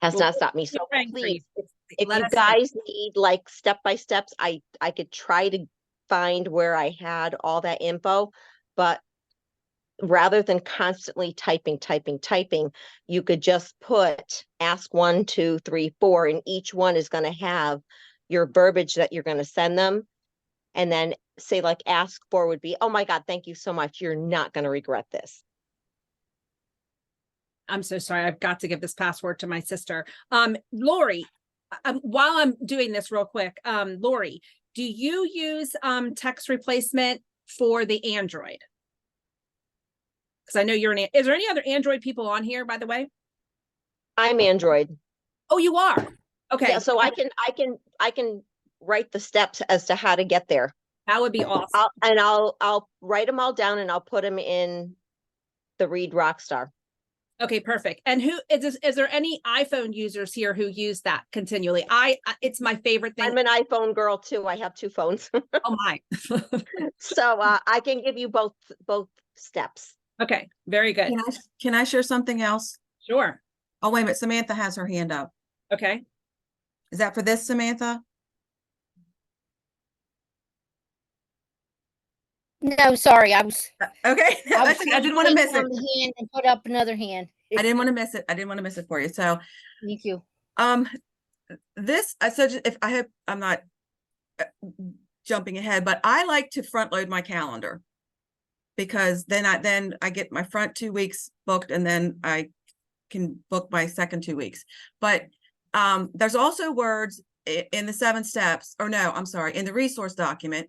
Has Well, not stopped me. So we're praying for you. please, if Let you us know. guys need like step-by-steps, I could try to find where I had all that info, but rather than constantly typing, you could just put ask 1, 2, 3, 4, and each one is going to have your verbiage that you're going to send them. And then say like ask 4 would be, oh my God, thank you so much. You're not going to regret this. I'm so sorry. I've got to give this password to my sister. Lori, while I'm doing this real quick, Lori, do you use text replacement for the Android? Because I know is there any other Android people on here, by the way? I'm Android. Oh, you are? Okay. Yeah, so I can write the steps as to how to get there. That would be awesome. I'll write them all down and I'll put them in the Read Rockstar. Okay, perfect. And is there any iPhone users here who use that continually? It's my favorite thing. I'm an iPhone girl too. I have 2 phones. Oh my. So I can give you both steps. Okay, very good. Can I share something else? Sure. Oh, wait a minute. Samantha has her hand up. Okay. Is that for this, Samantha? No, sorry, I was. Okay. I was I didn't want to miss on it. the hand and put up another hand. I didn't want to miss it. I didn't want to miss it for you. So, Thank you. this, I said, if I hope I'm not jumping ahead, but I like to front load my calendar because then I get my front 2 weeks booked and then I can book my second 2 weeks. But there's also words in the 7 steps, or no, I'm sorry, in the resource document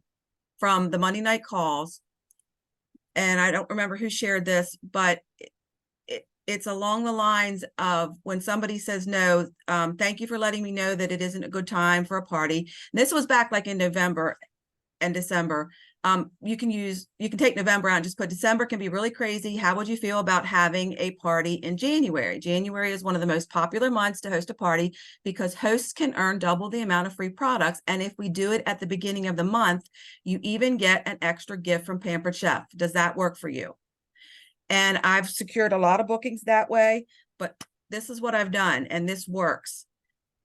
from the Monday night calls. And I don't remember who shared this, but it's along the lines of when somebody says no, thank you for letting me know that it isn't a good time for a party. And this was back like in November and December. You can take November out and just put December can be really crazy. How would you feel about having a party in January? January is one of the most popular months to host a party because hosts can earn double the amount of free products. And if we do it at the beginning of the month, you even get an extra gift from Pampered Chef. Does that work for you? And I've secured a lot of bookings that way, but this is what I've done, and this works.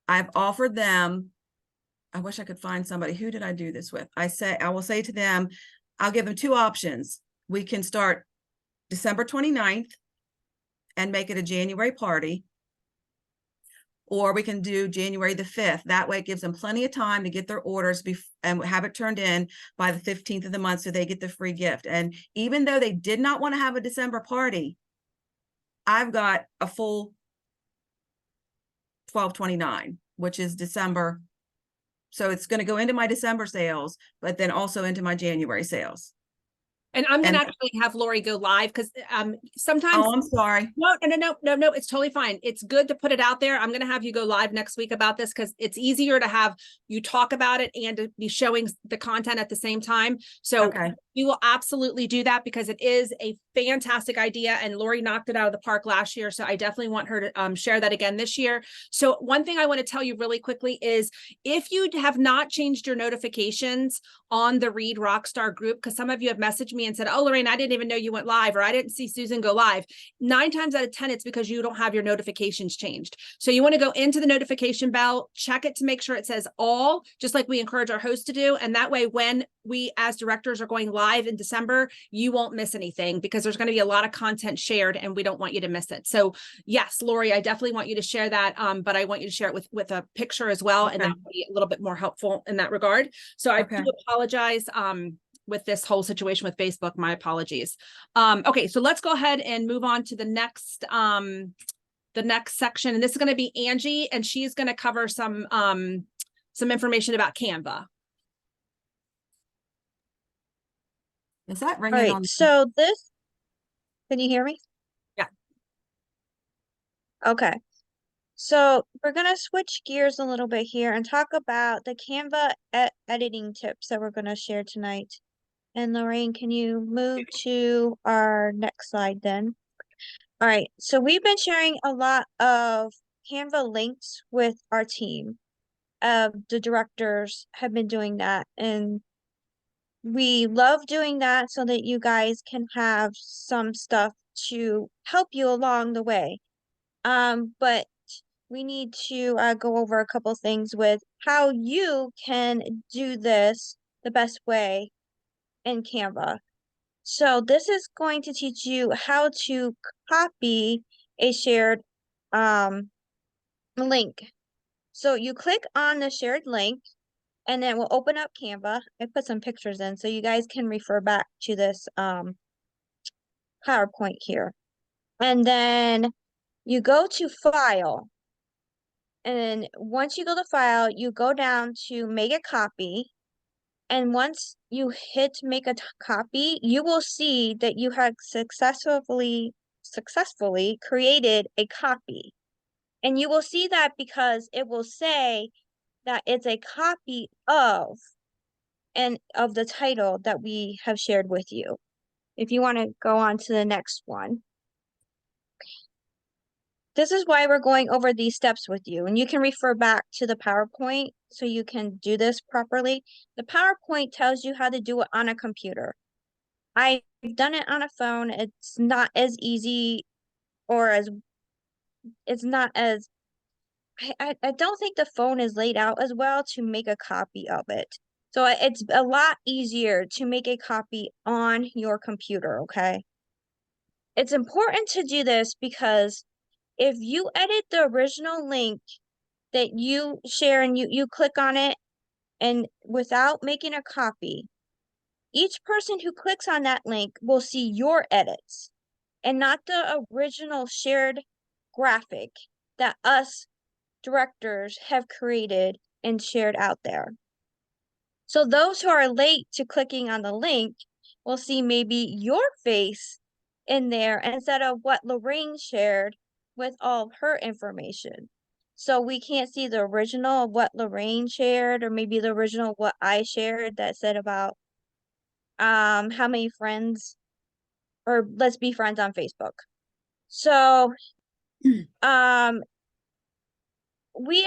I've offered them, I wish I could find somebody. Who did I do this with? I will say to them, I'll give them 2 options. We can start December 29th and make it a January party, or we can do January the 5th. That way it gives them plenty of time to get their orders and have it turned in by the 15th of the month so they get the free gift. And even though they did not want to have a December party, I've got a full 1229 which is December. So it's going to go into my December sales, but then also into my January sales. And I'm gonna And- actually have Lori go live because sometimes. Oh, I'm sorry. No, it's totally fine. It's good to put it out there. I'm gonna have you go live next week about this because it's easier to have you talk about it and to be showing the content at the same time. So Okay. we will absolutely do that because it is a fantastic idea and Lori knocked it out of the park last year. So I definitely want her to share that again this year. So one thing I want to tell you really quickly is if you have not changed your notifications on the Read Rockstar group, because some of you have messaged me and said, oh, Lorraine, I didn't even know you went live, or I didn't see Susan go live. 9 times out of 10, it's because you don't have your notifications changed. So you want to go into the notification bell, check it to make sure it says all, just like we encourage our hosts to do. And that way, when we as directors are going live in December, you won't miss anything because there's going to be a lot of content shared and we don't want you to miss it. So yes, Lori, I definitely want you to share that. But I want you to share it with a picture as well. And Okay. that will be a little bit more helpful in that regard. So I Okay. do apologize with this whole situation with Facebook. My apologies. Okay, so let's go ahead and move on to the next section. And this is going to be Angie, and she's going to cover some information about Canva. Is that All ringing right, on? so this, can you hear me? Yeah. Okay. So we're gonna switch gears a little bit here and talk about the Canva editing tips that we're gonna share tonight. And Lorraine, can you move to our next slide then? All right, so we've been sharing a lot of Canva links with our team. The directors have been doing that, and we love doing that so that you guys can have some stuff to help you along the way. But we need to go over a couple things with how you can do this the best way in Canva. So this is going to teach you how to copy a shared link. So you click on the shared link and then we'll open up Canva. I put some pictures in so you guys can refer back to this PowerPoint here. And then you go to File. And once you go to File, you go down to Make a Copy. And once you hit Make a Copy, you will see that you have successfully created a copy. And you will see that because it will say that it's a copy of the title that we have shared with you. If you want to go on to the next one. This is why we're going over these steps with you, and you can refer back to the PowerPoint so you can do this properly. The PowerPoint tells you how to do it on a computer. I've done it on a phone. It's not as easy, or it's not as, I don't think the phone is laid out as well to make a copy of it. So it's a lot easier to make a copy on your computer, okay? It's important to do this because if you edit the original link that you share and you click on it and without making a copy, each person who clicks on that link will see your edits and not the original shared graphic that us directors have created and shared out there. So those who are late to clicking on the link will see maybe your face in there instead of what Lorraine shared with all of her information. So we can't see the original of what Lorraine shared, or maybe the original of what I shared that said about how many friends, or let's be friends on Facebook. So we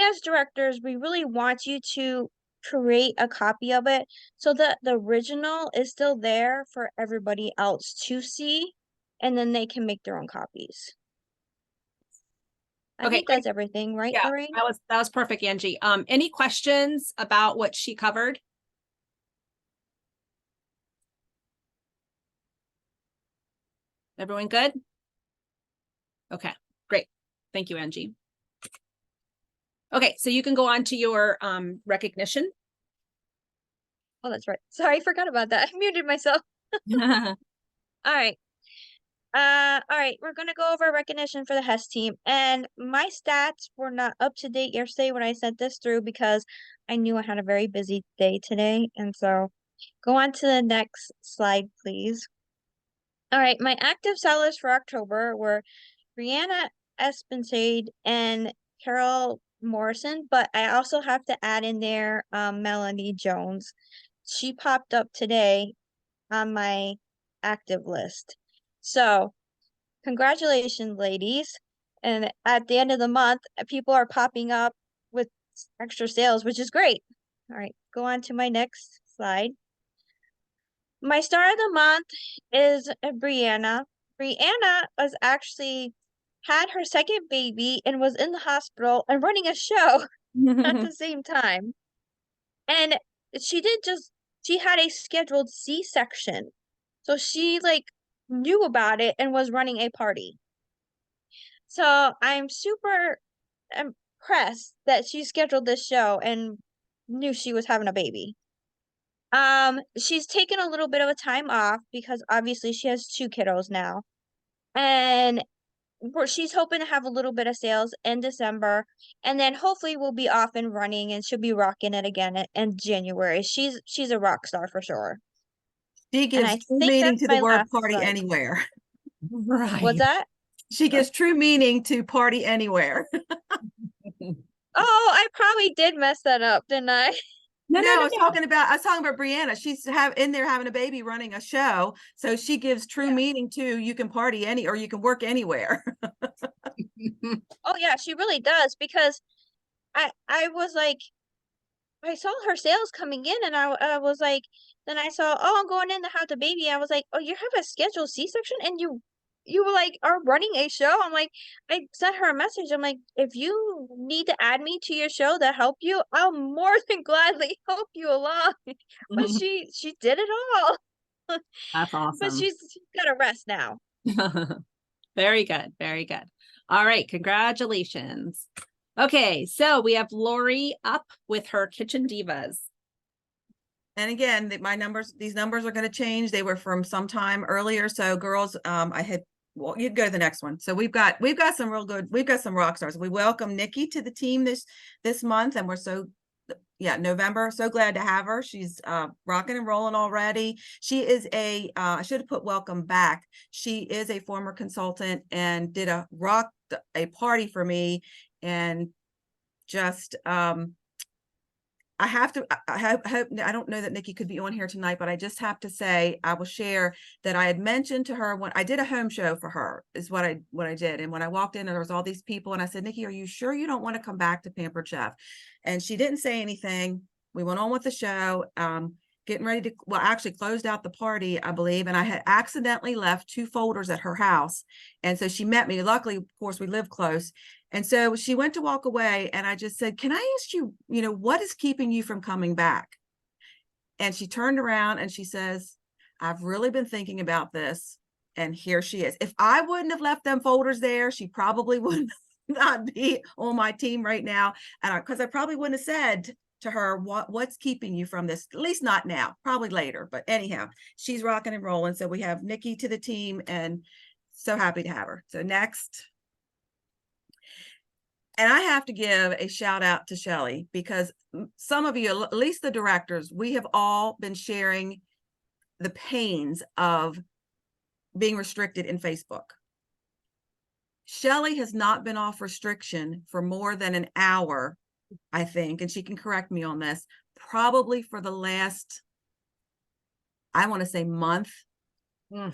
as directors, we really want you to create a copy of it so that the original is still there for everybody else to see, and then they can make their own copies. I Okay, think that's everything, right, Yeah, Lorraine? that was perfect, Angie. Any questions about what she covered? Everyone good? Okay, great. Thank you, Angie. Okay, so you can go on to your recognition. Oh, that's right. Sorry, I forgot about that. I muted myself. All right. All right, we're gonna go over recognition for the Hess team, and my stats were not up to date yesterday when I sent this through because I knew I had a very busy day today, and so go on to the next slide, please. All right, my active sellers for October were Brianna Espensade and Carol Morrison, but I also have to add in there Melanie Jones. She popped up today on my active list. So congratulations, ladies. And at the end of the month, people are popping up with extra sales, which is great. All right, go on to my next slide. My star of the month is Brianna. Brianna was actually had her second baby and was in the hospital and running a show at the same time. And she had a scheduled C-section. So she like knew about it and was running a party. So I'm super impressed that she scheduled this show and knew she was having a baby. She's taken a little bit of a time off because obviously she has 2 kiddos now. And she's hoping to have a little bit of sales in December, and then hopefully we'll be off and running and she'll be rocking it again in January. She's a rock star for sure. She And I gives true think meaning that's to the my word last party slide. anywhere. What's Right. that? She gives true meaning to party anywhere. Oh, I probably did mess that up, didn't I? No, No, no, I was talking about Brianna. She's in there having a baby running a show. So she gives true meaning to you can party or you can work anywhere. Oh yeah, she really does because I was like, I saw her sales coming in and I was like, then I saw, oh, I'm going in to have the baby. I was like, oh, you have a scheduled C-section and you were like are running a show. I'm like, I sent her a message. I'm like, if you need to add me to your show to help you, I'll more than gladly help you along. But she did it all. That's But awesome. she's got to rest now. Very good. Very good. All right. Congratulations. Okay. So we have Lori up with her Kitchen Divas. And again, these numbers are going to change. They were from some time earlier. So girls, well, you'd go to the next one. So we've got some rock stars. We welcome Nikki to the team this month, and we're November. So glad to have her. She's rocking and rolling already. She is I should have put welcome back. She is a former consultant and did a party for me, and just I hope I don't know that Nikki could be on here tonight, but I just have to say I will share that I had mentioned to her when I did a home show for her is what I did. And when I walked in and there was all these people and I said, Nikki, are you sure you don't want to come back to Pampered Chef? And she didn't say anything. We went on with the show, getting ready to, actually closed out the party, I believe. And I had accidentally left 2 folders at her house. And so she met me. Luckily, of course, we live close. And so she went to walk away and I just said, can I ask you, what is keeping you from coming back? And she turned around and she says, I've really been thinking about this. And here she is. If I wouldn't have left them folders there, she probably would not be on my team right now. And because I probably wouldn't have said to her, what's keeping you from this? At least not now, probably later. But anyhow, she's rocking and rolling. So we have Nikki to the team and so happy to have her. So next. And I have to give a shout out to Shelly because some of you, at least the directors, we have all been sharing the pains of being restricted in Facebook. Shelly has not been off restriction for more than an hour, I think, and she can correct me on this, probably for the last, I want to say month,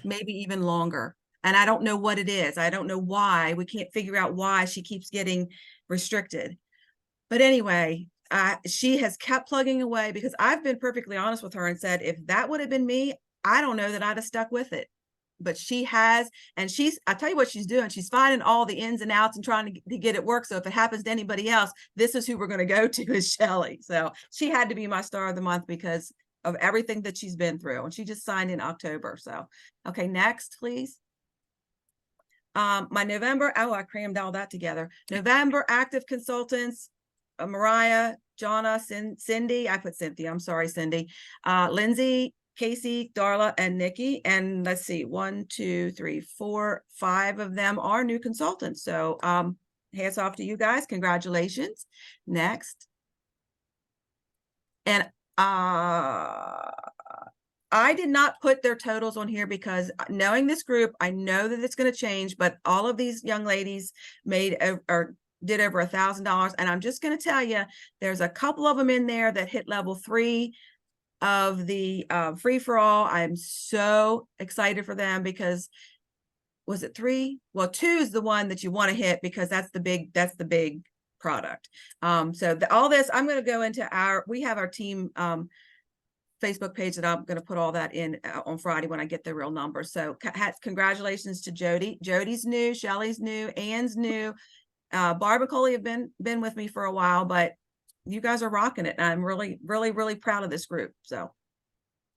maybe even longer. And I don't know what it is. I don't know why. We can't figure out why she keeps getting restricted. But anyway, she has kept plugging away because I've been perfectly honest with her and said, if that would have been me, I don't know that I'd have stuck with it. But she has, and I tell you what she's doing. She's finding all the ins and outs and trying to get it work. So if it happens to anybody else, this is who we're going to go to is Shelly. So she had to be my star of the month because of everything that she's been through. And she just signed in October. So, okay, next, please. My November, I crammed all that together. November active consultants, Mariah, Jonna, Cindy, I put Cynthia, I'm sorry, Cindy, Lindsay, Casey, Darla, and Nikki. And let's see, 1, 2, 3, 4, 5 of them are new consultants. So hats off to you guys. Congratulations. Next. And I did not put their totals on here because knowing this group, I know that it's going to change, but all of these young ladies made or did over $1,000. And I'm just going to tell you, there's a couple of them in there that hit level 3 of the free for all. I'm so excited for them because was it 3? Well, 2 is the one that you want to hit because that's the big product. So all this, I'm going to go into we have our team Facebook page that I'm going to put all that in on Friday when I get the real numbers. So congratulations to Jody. Jody's new, Shelly's new, Ann's new. Barb and Coley have been with me for a while, but you guys are rocking it. And I'm really, really, really proud of this group. So,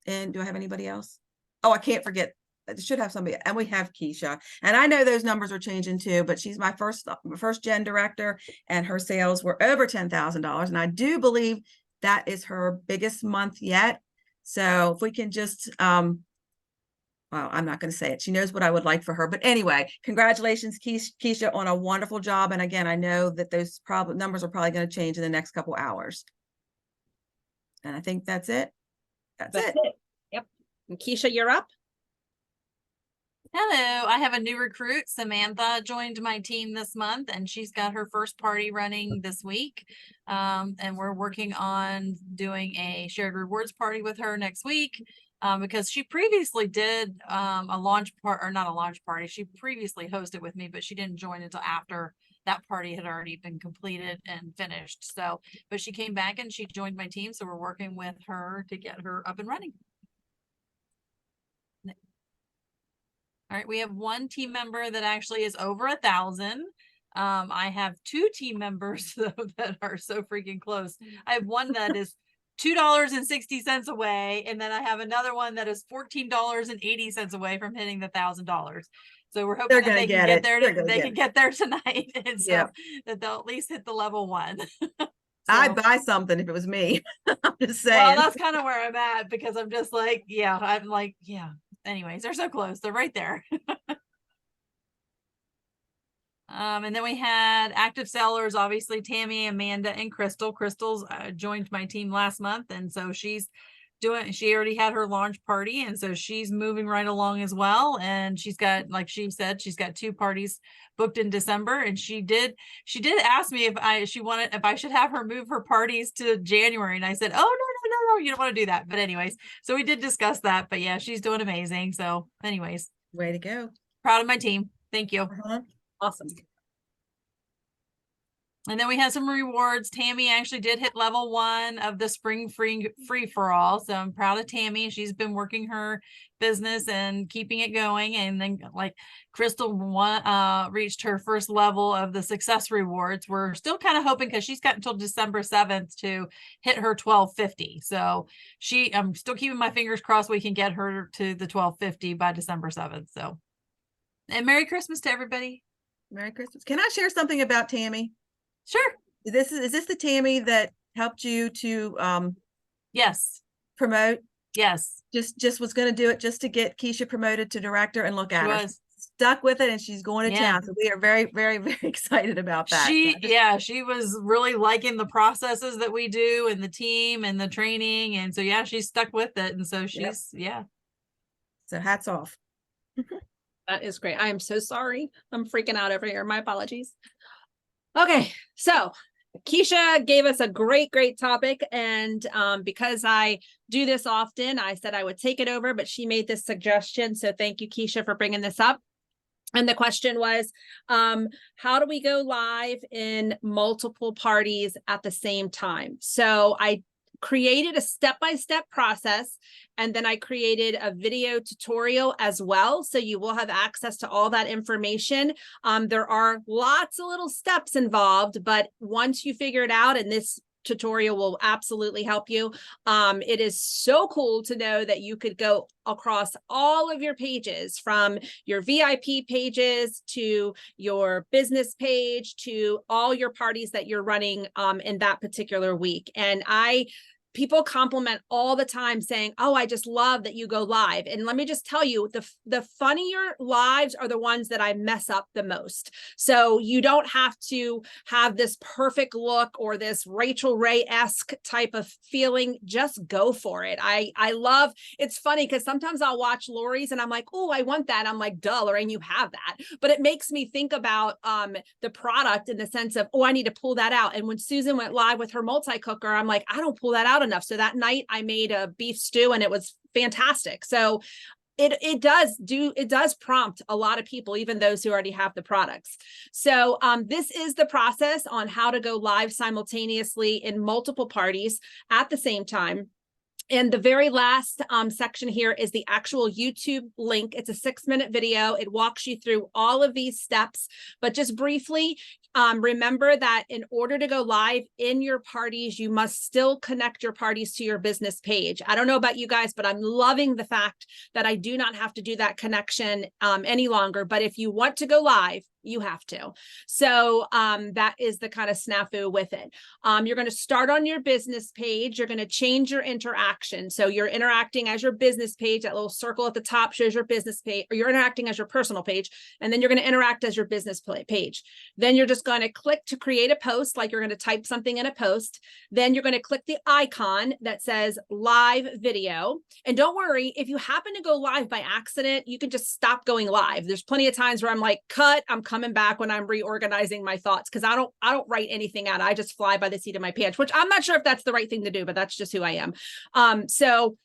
and do I have anybody else? Oh, I can't forget. I should have somebody, and we have Keisha. And I know those numbers are changing too, but she's my first gen director, and her sales were over $10,000. And I do believe that is her biggest month yet. So if we can just, well, I'm not going to say it. She knows what I would like for her. But anyway, congratulations, Keisha, on a wonderful job. And again, I know that those numbers are probably going to change in the next couple hours. And I think that's it. That's it. Yep. And Keisha, you're up. Hello, I have a new recruit. Samantha joined my team this month and she's got her first party running this week. And we're working on doing a shared rewards party with her next week. Because she previously did a launch not a launch party. She previously hosted with me, but she didn't join until after that party had already been completed and finished. So, but she came back and she joined my team. So we're working with her to get her up and running. All right, we have one team member that actually is over 1,000. I have 2 team members that are so freaking close. I have one that is $2.60 away, and then I have another one that is $14.80 away from hitting the $1,000. So we're hoping that they can get there. They can get there tonight, and so that they'll at least hit the level 1. I'd buy something if it was me. I'm just saying. Well, that's kind of where I'm at because I'm just like, yeah, I'm like, yeah. Anyways, they're so close. They're right there. And then we had active sellers, obviously Tammy, Amanda, and Crystal. Crystal's joined my team last month. And so she already had her launch party. And so she's moving right along as well. And she's got, like she said, she's got 2 parties booked in December. And she did ask me if I should have her move her parties to January. And I said, oh, no, you don't want to do that. But anyways, so we did discuss that, but yeah, she's doing amazing. So anyways, way to go. Proud of my team. Thank you. Awesome. And then we had some rewards. Tammy actually did hit level 1 of the spring free for all. So I'm proud of Tammy. She's been working her business and keeping it going. And then like Crystal reached her first level of the success rewards. We're still kind of hoping because she's got until December 7th to hit her 1250. So I'm still keeping my fingers crossed we can get her to the 1250 by December 7th. So, and Merry Christmas to everybody. Merry Christmas. Can I share something about Tammy? Sure. Is this the Tammy that helped you to yes, promote? Yes. Just was going to do it just to get Keisha promoted to director, and look at her. Stuck with it, and she's going to town. So we are very, very, very excited about that. She was really liking the processes that we do and the team and the training. And so, yeah, she's stuck with it. And so she's, So hats off. That is great. I am so sorry. I'm freaking out over here. My apologies. Okay, so Keisha gave us a great topic. And because I do this often, I said I would take it over, but she made this suggestion. So thank you, Keisha, for bringing this up. And the question was, how do we go live in multiple parties at the same time? So I created a step-by-step process, and then I created a video tutorial as well. So you will have access to all that information. There are lots of little steps involved, but once you figure it out, and this tutorial will absolutely help you. It is so cool to know that you could go across all of your pages, from your VIP pages to your business page to all your parties that you're running in that particular week. And I people compliment all the time saying, oh, I just love that you go live. And let me just tell you, the funnier lives are the ones that I mess up the most. So you don't have to have this perfect look or this Rachel Ray-esque type of feeling. Just go for it. I love, it's funny because sometimes I'll watch Lori's and I'm like, oh, I want that. I'm like, duh, Lorraine, you have that. But it makes me think about the product in the sense of, oh, I need to pull that out. And when Susan went live with her multi-cooker, I'm like, I don't pull that out enough. So that night I made a beef stew and it was fantastic. So it does prompt a lot of people, even those who already have the products. So this is the process on how to go live simultaneously in multiple parties at the same time. And the very last section here is the actual YouTube link. It's a 6-minute video. It walks you through all of these steps, but just briefly, remember that in order to go live in your parties, you must still connect your parties to your business page. I don't know about you guys, but I'm loving the fact that I do not have to do that connection any longer. But if you want to go live, you have to. So that is the kind of snafu with it. You're going to start on your business page. You're going to change your interaction. So you're interacting as your business page. That little circle at the top shows your business page, or you're interacting as your personal page. And then you're going to interact as your business page. Then you're just going to click to create a post, like you're going to type something in a post. Then you're going to click the icon that says live video. And don't worry, if you happen to go live by accident, you can just stop going live. There's plenty of times where I'm like, cut, I'm coming back when I'm reorganizing my thoughts, because I don't write anything out. I just fly by the seat of my pants, which I'm not sure if that's the right thing to do, but that's just who I am. So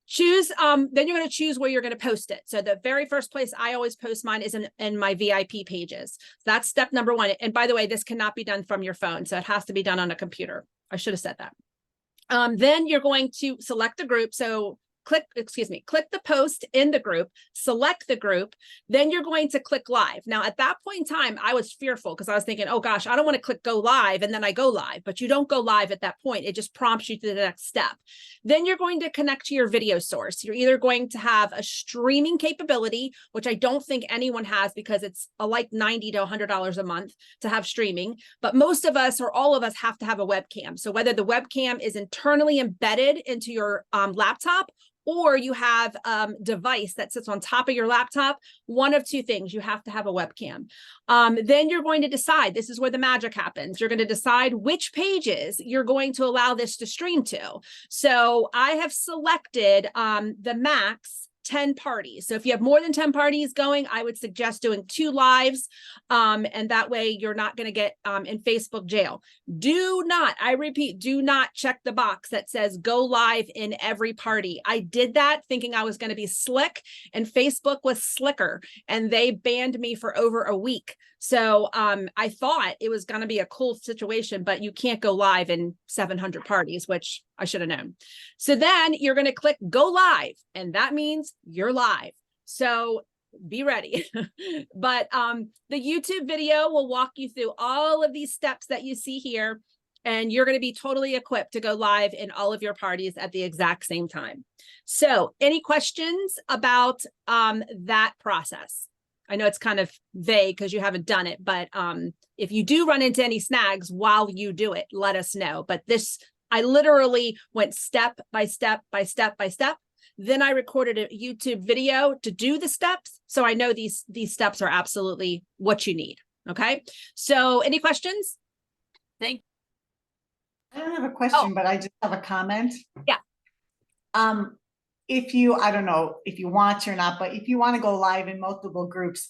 choose, then you're going to choose where you're going to post it. So the very first place I always post mine is in my VIP pages. That's step number 1. And by the way, this cannot be done from your phone. So it has to be done on a computer. I should have said that. Then you're going to select the group. So click the post in the group, select the group, then you're going to click live. Now, at that point in time, I was fearful because I was thinking, oh gosh, I don't want to click go live, and then I go live, but you don't go live at that point. It just prompts you to the next step. Then you're going to connect to your video source. You're either going to have a streaming capability, which I don't think anyone has because it's like $90 to $100 a month to have streaming, but most of us or all of us have to have a webcam. So whether the webcam is internally embedded into your laptop, or you have a device that sits on top of your laptop, one of two things, you have to have a webcam. Then you're going to decide, this is where the magic happens. You're going to decide which pages you're going to allow this to stream to. So I have selected the max 10 parties. So if you have more than 10 parties going, I would suggest doing 2 lives. And that way you're not going to get in Facebook jail. Do not, I repeat, do not check the box that says go live in every party. I did that thinking I was going to be slick, and Facebook was slicker and they banned me for over a week. So I thought it was going to be a cool situation, but you can't go live in 700 parties, which I should have known. So then you're going to click go live, and that means you're live. So be ready. But the YouTube video will walk you through all of these steps that you see here, and you're going to be totally equipped to go live in all of your parties at the exact same time. So any questions about that process? I know it's kind of vague because you haven't done it, but if you do run into any snags while you do it, let us know. But this, I literally went step by step by step by step. Then I recorded a YouTube video to do the steps. So I know these steps are absolutely what you need. Okay. So any questions? Thank I don't have a question, but I just have a comment. Yeah. If you, I don't know if you want to or not, but if you want to go live in multiple groups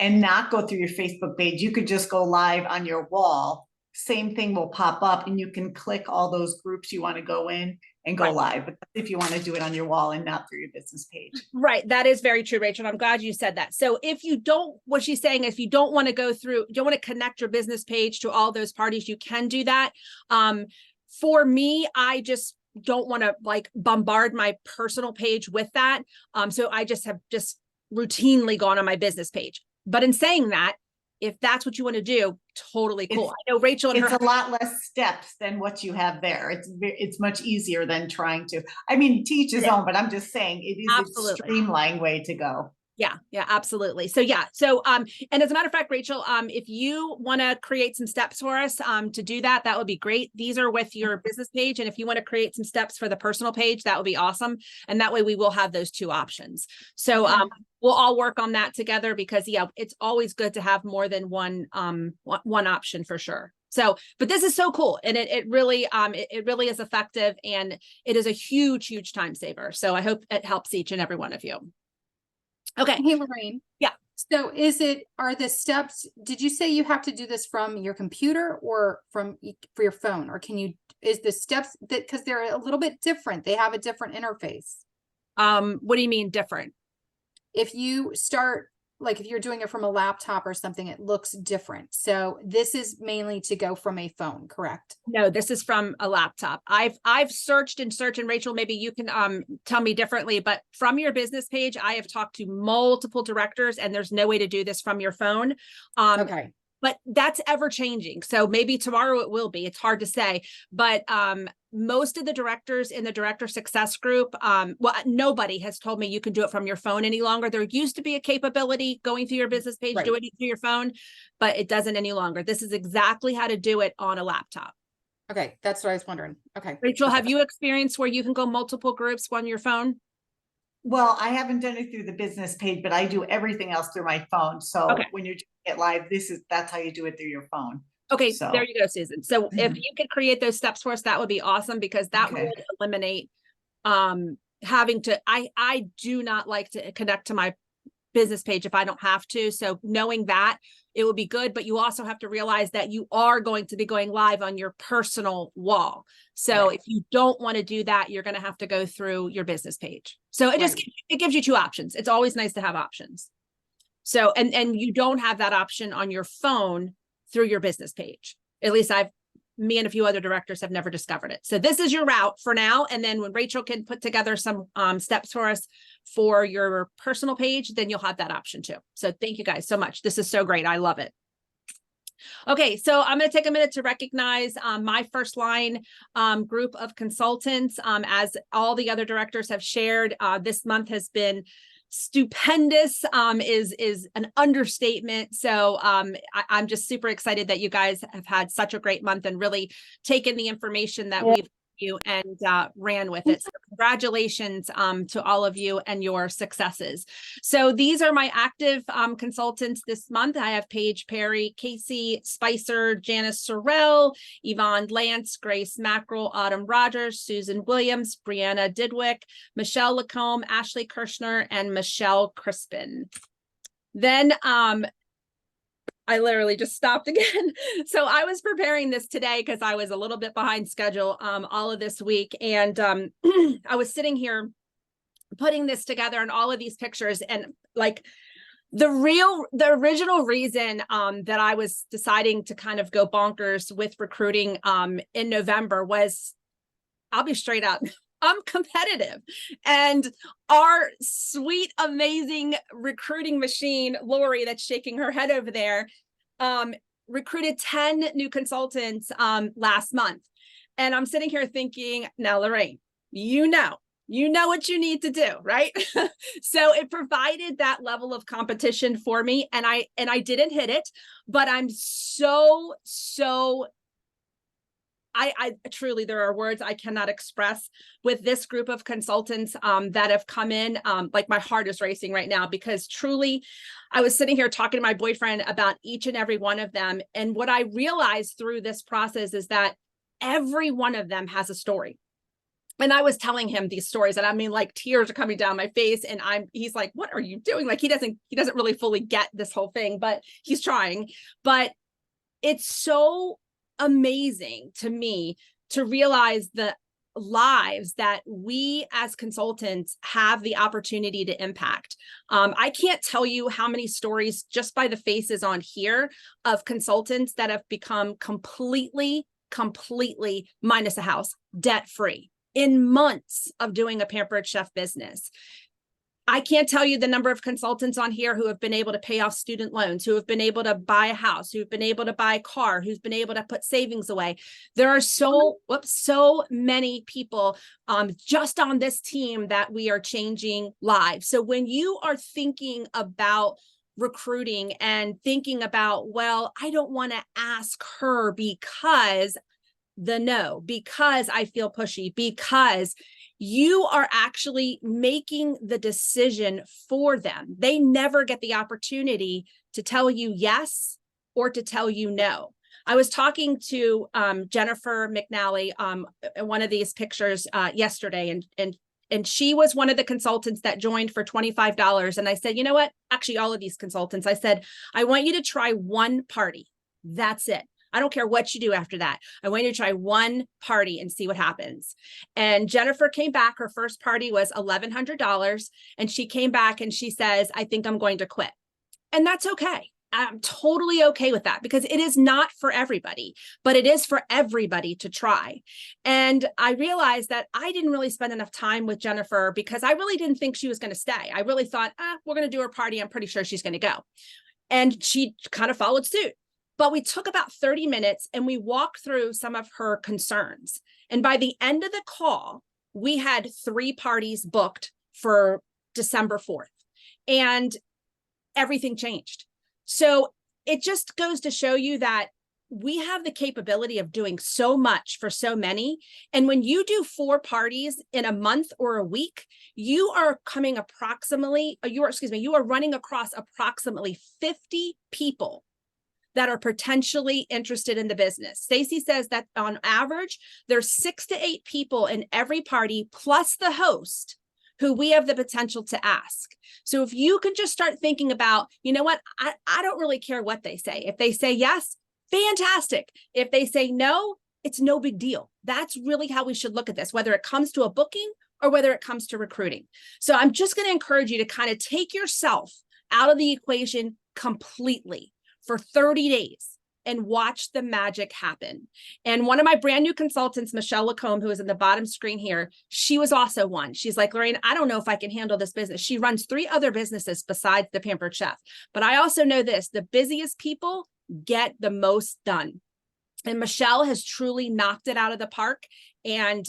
and not go through your Facebook page, you could just go live on your wall. Same thing will pop up and you can click all those groups you want to go in and go live. But if you want to do it on your wall and not through your business page. Right. That is very true, Rachel. I'm glad you said that. So if you don't, what she's saying, if you don't want to go through, you don't want to connect your business page to all those parties, you can do that. For me, I just don't want to like bombard my personal page with that. So I just have routinely gone on my business page. But in saying that, if that's what you want to do, totally cool. I know Rachel and it's a lot less steps than what you have there. It's much easier than trying to, I mean, teach his own, but I'm just saying it is a streamlined way to go. Yeah, yeah, absolutely. So and as a matter of fact, Rachel, if you want to create some steps for us, to do that, that would be great. These are with your business page. And if you want to create some steps for the personal page, that would be awesome. And that way we will have those two options. So, we'll all work on that together because it's always good to have more than one option for sure. So, but this is so cool. And it really is effective, and it is a huge, huge time saver. So I hope it helps each and every one of you. Okay. Hey, Lorraine. Yeah. So are the steps, did you say you have to do this from your computer or for your phone? Or is the steps because they're a little bit different. They have a different interface. What do you mean different? If you start, like if you're doing it from a laptop or something, it looks different. So this is mainly to go from a phone, correct? No, this is from a laptop. I've searched and Rachel, maybe you can tell me differently, but from your business page, I have talked to multiple directors and there's no way to do this from your phone. Okay. But that's ever changing. So maybe tomorrow it will be, it's hard to say, but most of the directors in the director success group, nobody has told me you can do it from your phone any longer. There used to be a capability going through your business page, Right. doing it through your phone, but it doesn't any longer. This is exactly how to do it on a laptop. Okay. That's what I was wondering. Okay. Rachel, have you experienced where you can go multiple groups on your phone? Well, I haven't done it through the business page, but I do everything else through my phone. So Okay. when you get live, that's how you do it through your phone. Okay, So- there you go, Susan. So if you could create those steps for us, that would be awesome because that Okay. would eliminate having to, I do not like to connect to my business page if I don't have to. So knowing that, it would be good, but you also have to realize that you are going to be going live on your personal wall. So Right. if you don't want to do that, you're going to have to go through your business page. So it just, Right. it gives you two options. It's always nice to have options. So, and you don't have that option on your phone through your business page. At least me and a few other directors have never discovered it. So this is your route for now. And then when Rachel can put together some steps for us for your personal page, then you'll have that option too. So thank you guys so much. This is so great. I love it. Okay, so I'm going to take a minute to recognize my first line group of consultants. As all the other directors have shared, this month has been stupendous, is an understatement. So I'm just super excited that you guys have had such a great month and really taken the information that we've you and ran with it. So congratulations to all of you and your successes. So these are my active consultants this month. I have Paige Perry, Casey Spicer, Janice Sorrell, Yvonne Lance, Grace Mackerel, Autumn Rogers, Susan Williams, Brianna Didwick, Michelle Lacombe, Ashley Kirshner, and Michelle Crispin. Then I literally just stopped again. So I was preparing this today because I was a little bit behind schedule all of this week. And I was sitting here putting this together and all of these pictures, and like the original reason that I was deciding to kind of go bonkers with recruiting in November was, I'll be straight up, I'm competitive, and our sweet, amazing recruiting machine, Lori, that's shaking her head over there, recruited 10 new consultants last month. And I'm sitting here thinking, now, Lorraine, you know what you need to do, right? So it provided that level of competition for me, and I didn't hit it, but I'm so I truly, there are words I cannot express with this group of consultants that have come in. Like my heart is racing right now because truly I was sitting here talking to my boyfriend about each and every one of them. And what I realized through this process is that every one of them has a story. And I was telling him these stories, and I mean, like tears are coming down my face, and he's like, what are you doing? Like he doesn't really fully get this whole thing, but he's trying. But it's so amazing to me to realize the lives that we as consultants have the opportunity to impact. I can't tell you how many stories just by the faces on here of consultants that have become completely minus a house, debt free in months of doing a Pampered Chef business. I can't tell you the number of consultants on here who have been able to pay off student loans, who have been able to buy a house, who've been able to buy a car, who's been able to put savings away. There are so many people just on this team that we are changing lives. So when you are thinking about recruiting and thinking about, well, I don't want to ask her because because I feel pushy, because you are actually making the decision for them. They never get the opportunity to tell you yes or to tell you no. I was talking to Jennifer McNally in one of these pictures yesterday, and she was one of the consultants that joined for $25. And I said, you know what? Actually, all of these consultants, I said, I want you to try one party. That's it. I don't care what you do after that. I want you to try one party and see what happens. And Jennifer came back. Her first party was $1,100. And she came back and she says, I think I'm going to quit. And that's okay. I'm totally okay with that because it is not for everybody, but it is for everybody to try. And I realized that I didn't really spend enough time with Jennifer because I really didn't think she was going to stay. I really thought, we're going to do her party. I'm pretty sure she's going to go. And she kind of followed suit. But we took about 30 minutes and we walked through some of her concerns. And by the end of the call, we had 3 parties booked for December 4th. And everything changed. So it just goes to show you that we have the capability of doing so much for so many. And when you do 4 parties in a month or a week, you are running across approximately 50 people that are potentially interested in the business. Stacy says that on average, there's 6 to 8 people in every party, plus the host, who we have the potential to ask. So if you can just start thinking about, you know what, I don't really care what they say. If they say yes, fantastic. If they say no, it's no big deal. That's really how we should look at this, whether it comes to a booking or whether it comes to recruiting. So I'm just going to encourage you to kind of take yourself out of the equation completely for 30 days and watch the magic happen. And one of my brand new consultants, Michelle Lacombe, who is in the bottom screen here, she was also one. She's like, Lorraine, I don't know if I can handle this business. She runs 3 other businesses besides the Pampered Chef. But I also know this, the busiest people get the most done. And Michelle has truly knocked it out of the park. And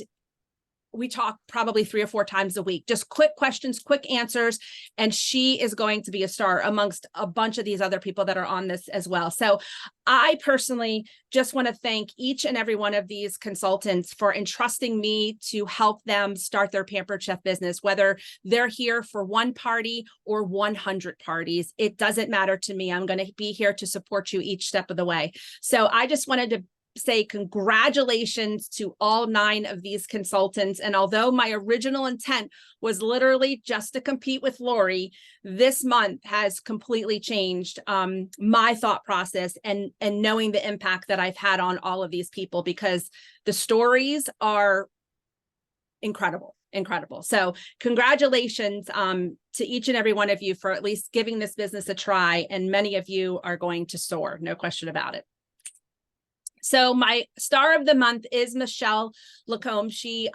we talk probably 3 or 4 times a week, just quick questions, quick answers. And she is going to be a star amongst a bunch of these other people that are on this as well. So I personally just want to thank each and every one of these consultants for entrusting me to help them start their Pampered Chef business, whether they're here for 1 party or 100 parties. It doesn't matter to me. I'm going to be here to support you each step of the way. So I just wanted to say congratulations to all 9 of these consultants. And although my original intent was literally just to compete with Lori, this month has completely changed my thought process and knowing the impact that I've had on all of these people, because the stories are incredible. So congratulations to each and every one of you for at least giving this business a try. And many of you are going to soar, no question about it. So my star of the month is Michelle Lacombe. She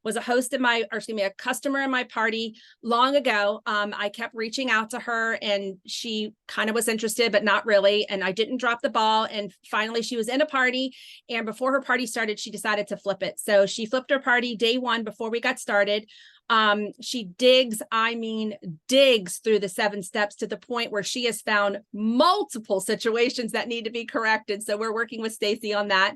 was a host in a customer in my party long ago. I kept reaching out to her and she kind of was interested, but not really. And I didn't drop the ball. And finally she was in a party, and before her party started, she decided to flip it. So she flipped her party day 1 before we got started. She digs through the 7 steps to the point where she has found multiple situations that need to be corrected. So we're working with Stacy on that.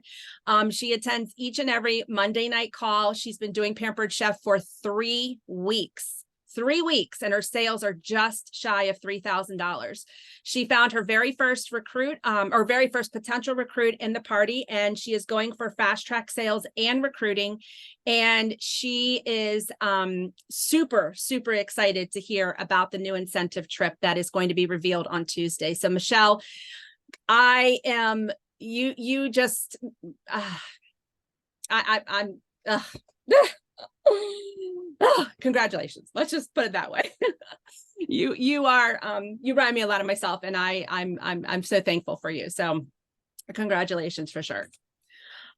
She attends each and every Monday night call. She's been doing Pampered Chef for 3 weeks. 3 weeks, and her sales are just shy of $3,000. She found her very first recruit, or very first potential recruit in the party, and she is going for fast track sales and recruiting. And she is super, super excited to hear about the new incentive trip that is going to be revealed on Tuesday. So Michelle, I'm congratulations. Let's just put it that way. You remind me a lot of myself, and I'm so thankful for you. So congratulations for sure.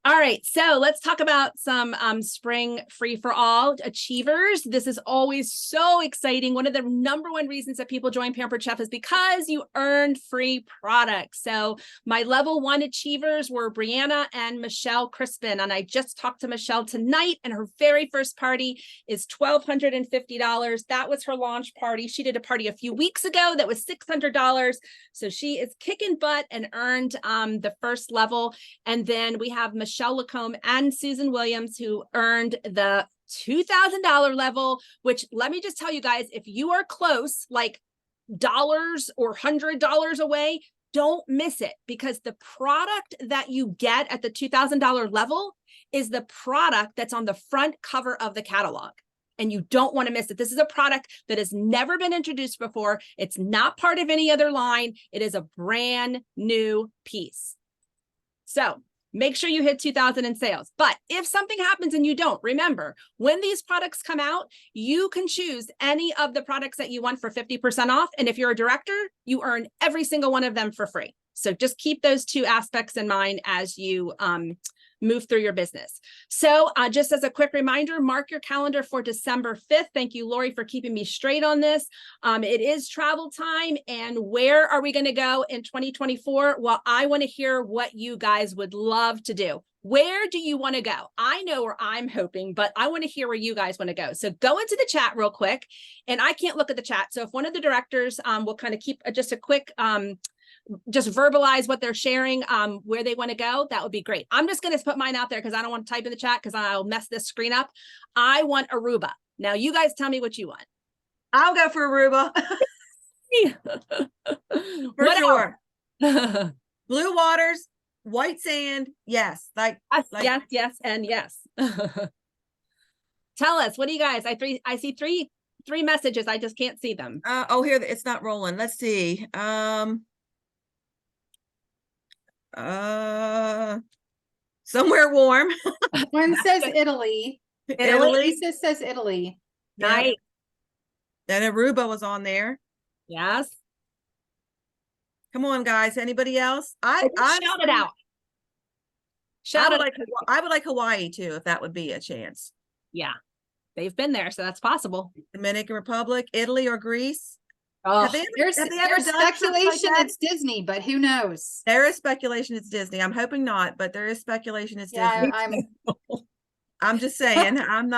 All right, so let's talk about some spring free for all achievers. This is always so exciting. One of the number one reasons that people join Pampered Chef is because you earned free products. So my level 1 achievers were Brianna and Michelle Crispin, and I just talked to Michelle tonight, and her very first party is $1,250. That was her launch party. She did a party a few weeks ago that was $600. So she is kicking butt and earned the first level. And then we have Michelle Lacombe and Susan Williams, who earned the $2,000 level, which, let me just tell you guys, if you are close, like dollars or $100 away, don't miss it, because the product that you get at the $2,000 level is the product that's on the front cover of the catalog. And you don't want to miss it. This is a product that has never been introduced before. It's not part of any other line. It is a brand new piece. So make sure you hit 2,000 in sales. But if something happens and you don't, remember, when these products come out, you can choose any of the products that you want for 50% off. And if you're a director, you earn every single one of them for free. So just keep those two aspects in mind as you move through your business. So just as a quick reminder, mark your calendar for December 5th. Thank you, Lori, for keeping me straight on this. It is travel time. And where are we going to go in 2024? Well, I want to hear what you guys would love to do. Where do you want to go? I know where I'm hoping, but I want to hear where you guys want to go. So go into the chat real quick, and I can't look at the chat. So if one of the directors will kind of keep just a quick just verbalize what they're sharing, where they want to go, that would be great. I'm just going to put mine out there because I don't want to type in the chat because I'll mess this screen up. I want Aruba. Now you guys tell me what you want. I'll go for Aruba. For What sure. Blue waters, white sand. Yes. Yes, and yes. Tell us, what do you guys, I see three messages. I just can't see them. Oh, here, it's not rolling. Let's see. Somewhere warm. One says Italy. Lisa says Italy. Nice. Then Aruba was on there. Yes. Come on, guys. Anybody else? Shout it out. Shout it out. I would like Hawaii too, if that would be a chance. Yeah. They've been there, so that's possible. Dominican Republic, Italy, or Greece. Oh, There's speculation it's Disney, but who knows? There is speculation it's Disney. I'm hoping not, but there is speculation it's Yeah, Disney. I'm just saying, and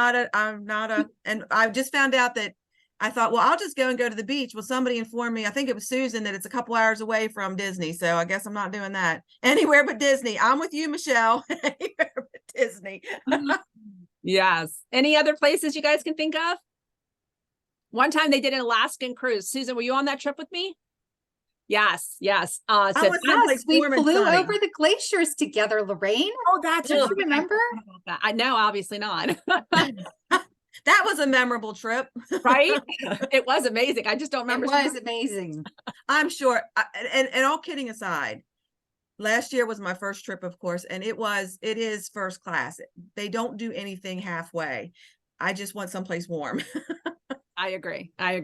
I just found out that I thought, well, I'll just go and go to the beach. Well, somebody informed me, I think it was Susan, that it's a couple hours away from Disney. So I guess I'm not doing that. Anywhere but Disney. I'm with you, Michelle. Anywhere but Disney. yes. Any other places you guys can think of? One time they did an Alaskan cruise. Susan, were you on that trip with me? Yes. Yes. Yes, we flew over the glaciers together, Lorraine. Oh, that's Don't you remember? I know, obviously not. That was a memorable trip. Right? It was amazing. I just don't remember. It was amazing. I'm sure. And all kidding aside, last year was my first trip, of course, and it is first class. They don't do anything halfway. I just want someplace warm. I agree. And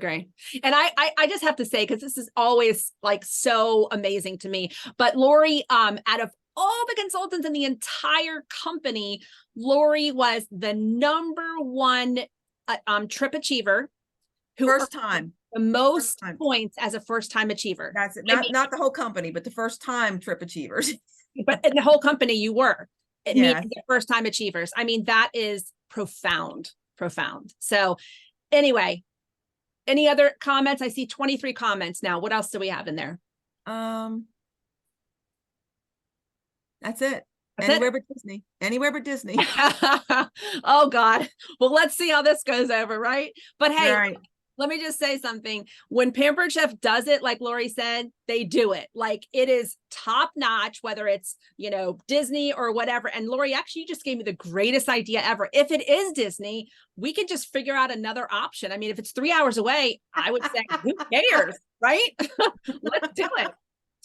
I just have to say, because this is always like so amazing to me, but Lori, out of all the consultants in the entire company, Lori was the #1 trip achiever who First time. the most points as a first-time achiever. That's it. Not the whole company, but the first time trip achievers. But in the whole company, you were. It Yes. means the first-time achievers. I mean, that is profound. So anyway, any other comments? I see 23 comments now. What else do we have in there? That's it. That's Anywhere but Disney. Anywhere but Disney. Oh God. Well, let's see how this goes over, right? But hey, Right. let me just say something. When Pampered Chef does it, like Lori said, they do it. Like it is top notch, whether it's, Disney or whatever. And Lori, actually, you just gave me the greatest idea ever. If it is Disney, we could just figure out another option. I mean, if it's 3 hours away, I would say, who cares, right? Let's do it.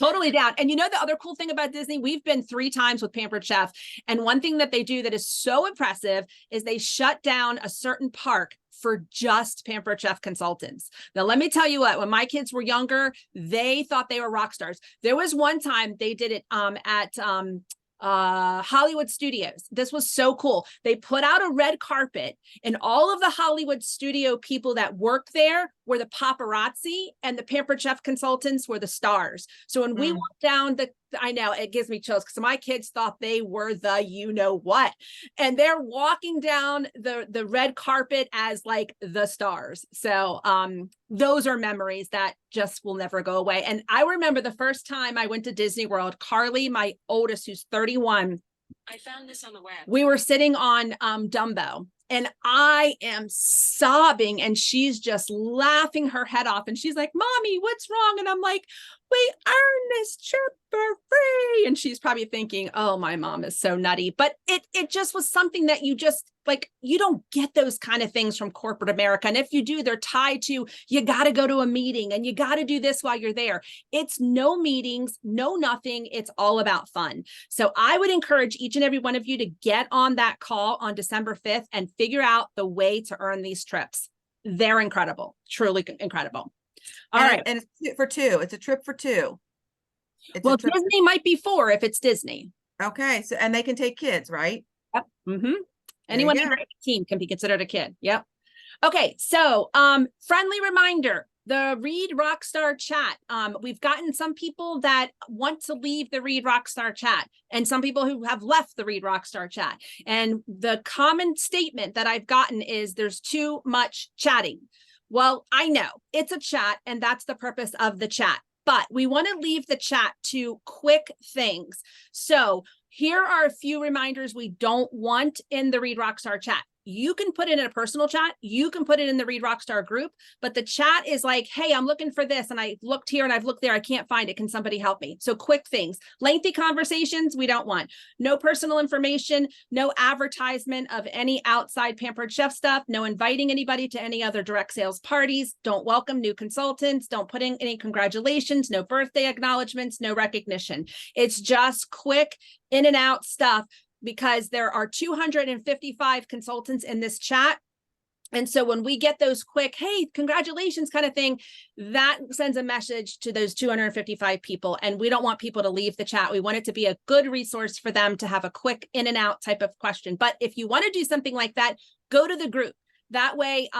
Totally down. And the other cool thing about Disney, we've been 3 times with Pampered Chef. And one thing that they do that is so impressive is they shut down a certain park for just Pampered Chef consultants. Now, let me tell you what, when my kids were younger, they thought they were rock stars. There was one time they did it at Hollywood Studios. This was so cool. They put out a red carpet, and all of the Hollywood studio people that work there were the paparazzi, and the Pampered Chef consultants were the stars. So when we walked down I know it gives me chills because my kids thought they were the you know what, and they're walking down the red carpet as like the stars. So those are memories that just will never go away. And I remember the first time I went to Disney World, Carly, my oldest, who's 31, I found this on the web. we were sitting on Dumbo, and I am sobbing, and she's just laughing her head off, and she's like, "Mommy, what's wrong?" And I'm like, "We earned this trip for free." And she's probably thinking, "Oh, my mom is so nutty." But it just was something that you just like, you don't get those kind of things from corporate America. And if you do, they're tied to, you got to go to a meeting and you got to do this while you're there. It's no meetings, no nothing. It's all about fun. So I would encourage each and every one of you to get on that call on December 5th and figure out the way to earn these trips. They're incredible, truly incredible. All right. And it's for two. It's a trip for two. It's a Well, trip. Disney might be 4 if it's Disney. Okay. So, and they can take kids, right? Yep. Mm-hmm. you Anyone in go. the team can be considered a kid. Yep. Okay. So, friendly reminder, the Read Rockstar chat. We've gotten some people that want to leave the Read Rockstar chat, and some people who have left the Read Rockstar chat. And the common statement that I've gotten is there's too much chatting. Well, I know it's a chat, and that's the purpose of the chat, but we want to leave the chat to quick things. So here are a few reminders we don't want in the Read Rockstar chat. You can put it in a personal chat. You can put it in the Read Rockstar group, but the chat is like, "Hey, I'm looking for this, and I looked here and I've looked there. I can't find it. Can somebody help me?" So quick things. Lengthy conversations, we don't want. No personal information, no advertisement of any outside Pampered Chef stuff, no inviting anybody to any other direct sales parties. Don't welcome new consultants. Don't put in any congratulations, no birthday acknowledgements, no recognition. It's just quick in and out stuff, because there are 255 consultants in this chat. And so when we get those quick, "Hey, congratulations" kind of thing, that sends a message to those 255 people. And we don't want people to leave the chat. We want it to be a good resource for them to have a quick in and out type of question. But if you want to do something like that, go to the group. That way,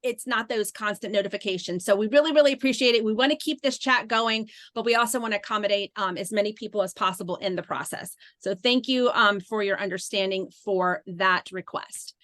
it's not those constant notifications. So we really, really appreciate it. We want to keep this chat going, but we also want to accommodate as many people as possible in the process. So thank you for your understanding for that request.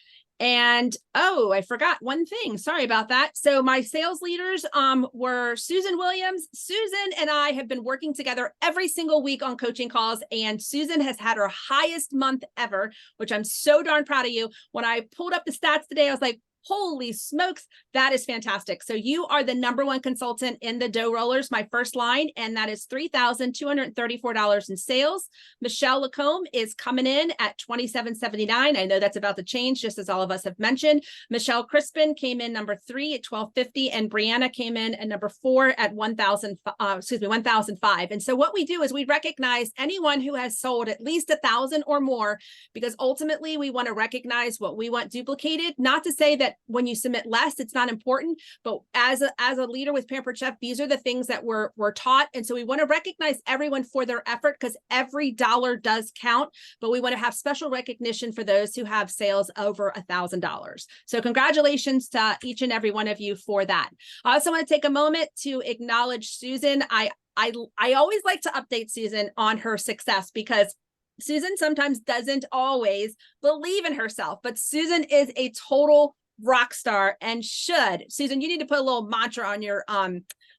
And oh, I forgot one thing. Sorry about that. So my sales leaders were Susan Williams. Susan and I have been working together every single week on coaching calls, and Susan has had her highest month ever, which I'm so darn proud of you. When I pulled up the stats today, I was like, holy smokes, that is fantastic. So you are the #1 consultant in the dough rollers, my first line, and that is $3,234 in sales. Michelle Lacombe is coming in at $2,779. I know that's about to change, just as all of us have mentioned. Michelle Crispin came in #3 at $1,250, and Brianna came in at #4 at $1,005. And so what we do is we recognize anyone who has sold at least 1,000 or more, because ultimately we want to recognize what we want duplicated. Not to say that when you submit less, it's not important, but as a leader with Pampered Chef, these are the things that we're taught. And so we want to recognize everyone for their effort, because every dollar does count, but we want to have special recognition for those who have sales over $1,000. So congratulations to each and every one of you for that. I also want to take a moment to acknowledge Susan. I always like to update Susan on her success, because Susan sometimes doesn't always believe in herself, but Susan is a total rock star and should. Susan, you need to put a little mantra on your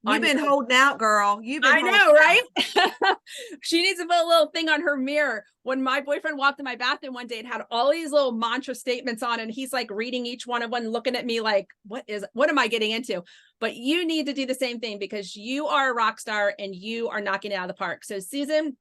You've been holding out, girl. You've been I know, right? She needs to put a little thing on her mirror. When my boyfriend walked in my bathroom one day, it had all these little mantra statements on, and he's like reading each one of them, looking at me like, what am I getting into? But you need to do the same thing, because you are a rock star and you are knocking it out of the park. So Susan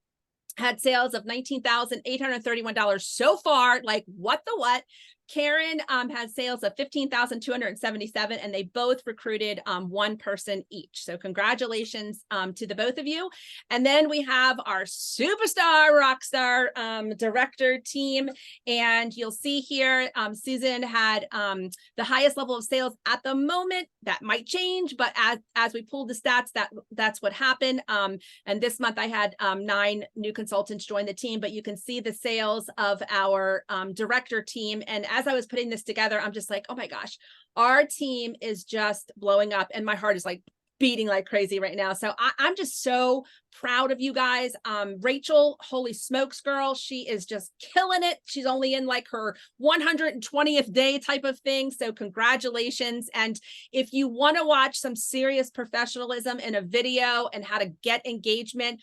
had sales of $19,831 so far. Like, what the what? Karen had sales of 15,277, and they both recruited one person each. So congratulations to the both of you. And then we have our superstar rock star director team, and you'll see here Susan had the highest level of sales at the moment. That might change, but as we pulled the stats, that's what happened. And this month I had 9 new consultants join the team, but you can see the sales of our director team. And as I was putting this together, I'm just like, oh my gosh, our team is just blowing up, and my heart is like beating like crazy right now. So I'm just so proud of you guys. Rachel, holy smokes, girl, she is just killing it. She's only in like her 120th day type of thing. So congratulations. And if you want to watch some serious professionalism in a video and how to get engagement,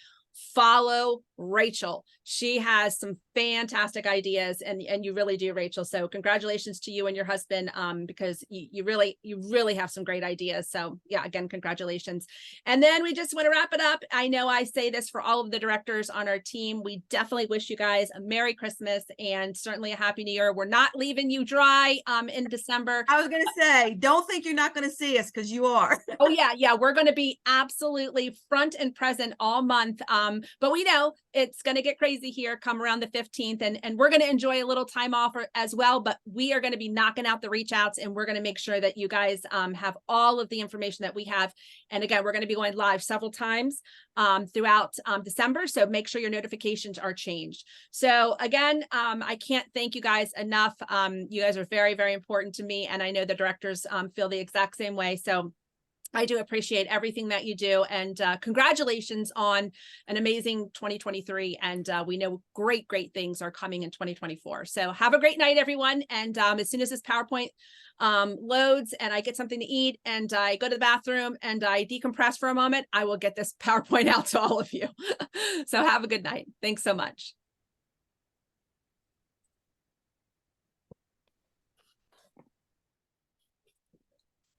follow Rachel. She has some fantastic ideas, and you really do, Rachel. So congratulations to you and your husband, because you really have some great ideas. So yeah, again, congratulations. And then we just want to wrap it up. I know I say this for all of the directors on our team. We definitely wish you guys a Merry Christmas and certainly a Happy New Year. We're not leaving you dry in December. I was going to say, don't think you're not going to see us, because you are. Oh yeah, we're going to be absolutely front and present all month. But we know it's going to get crazy here come around the 15th, and we're going to enjoy a little time off as well, but we are going to be knocking out the reach outs, and we're going to make sure that you guys have all of the information that we have. And again, we're going to be going live several times throughout December. So make sure your notifications are changed. So again, I can't thank you guys enough. You guys are very, very important to me. And I know the directors feel the exact same way. So I do appreciate everything that you do, and congratulations on an amazing 2023. And we know great things are coming in 2024. So have a great night, everyone. And as soon as this PowerPoint loads and I get something to eat and I go to the bathroom and I decompress for a moment, I will get this PowerPoint out to all of you. So have a good night. Thanks so much.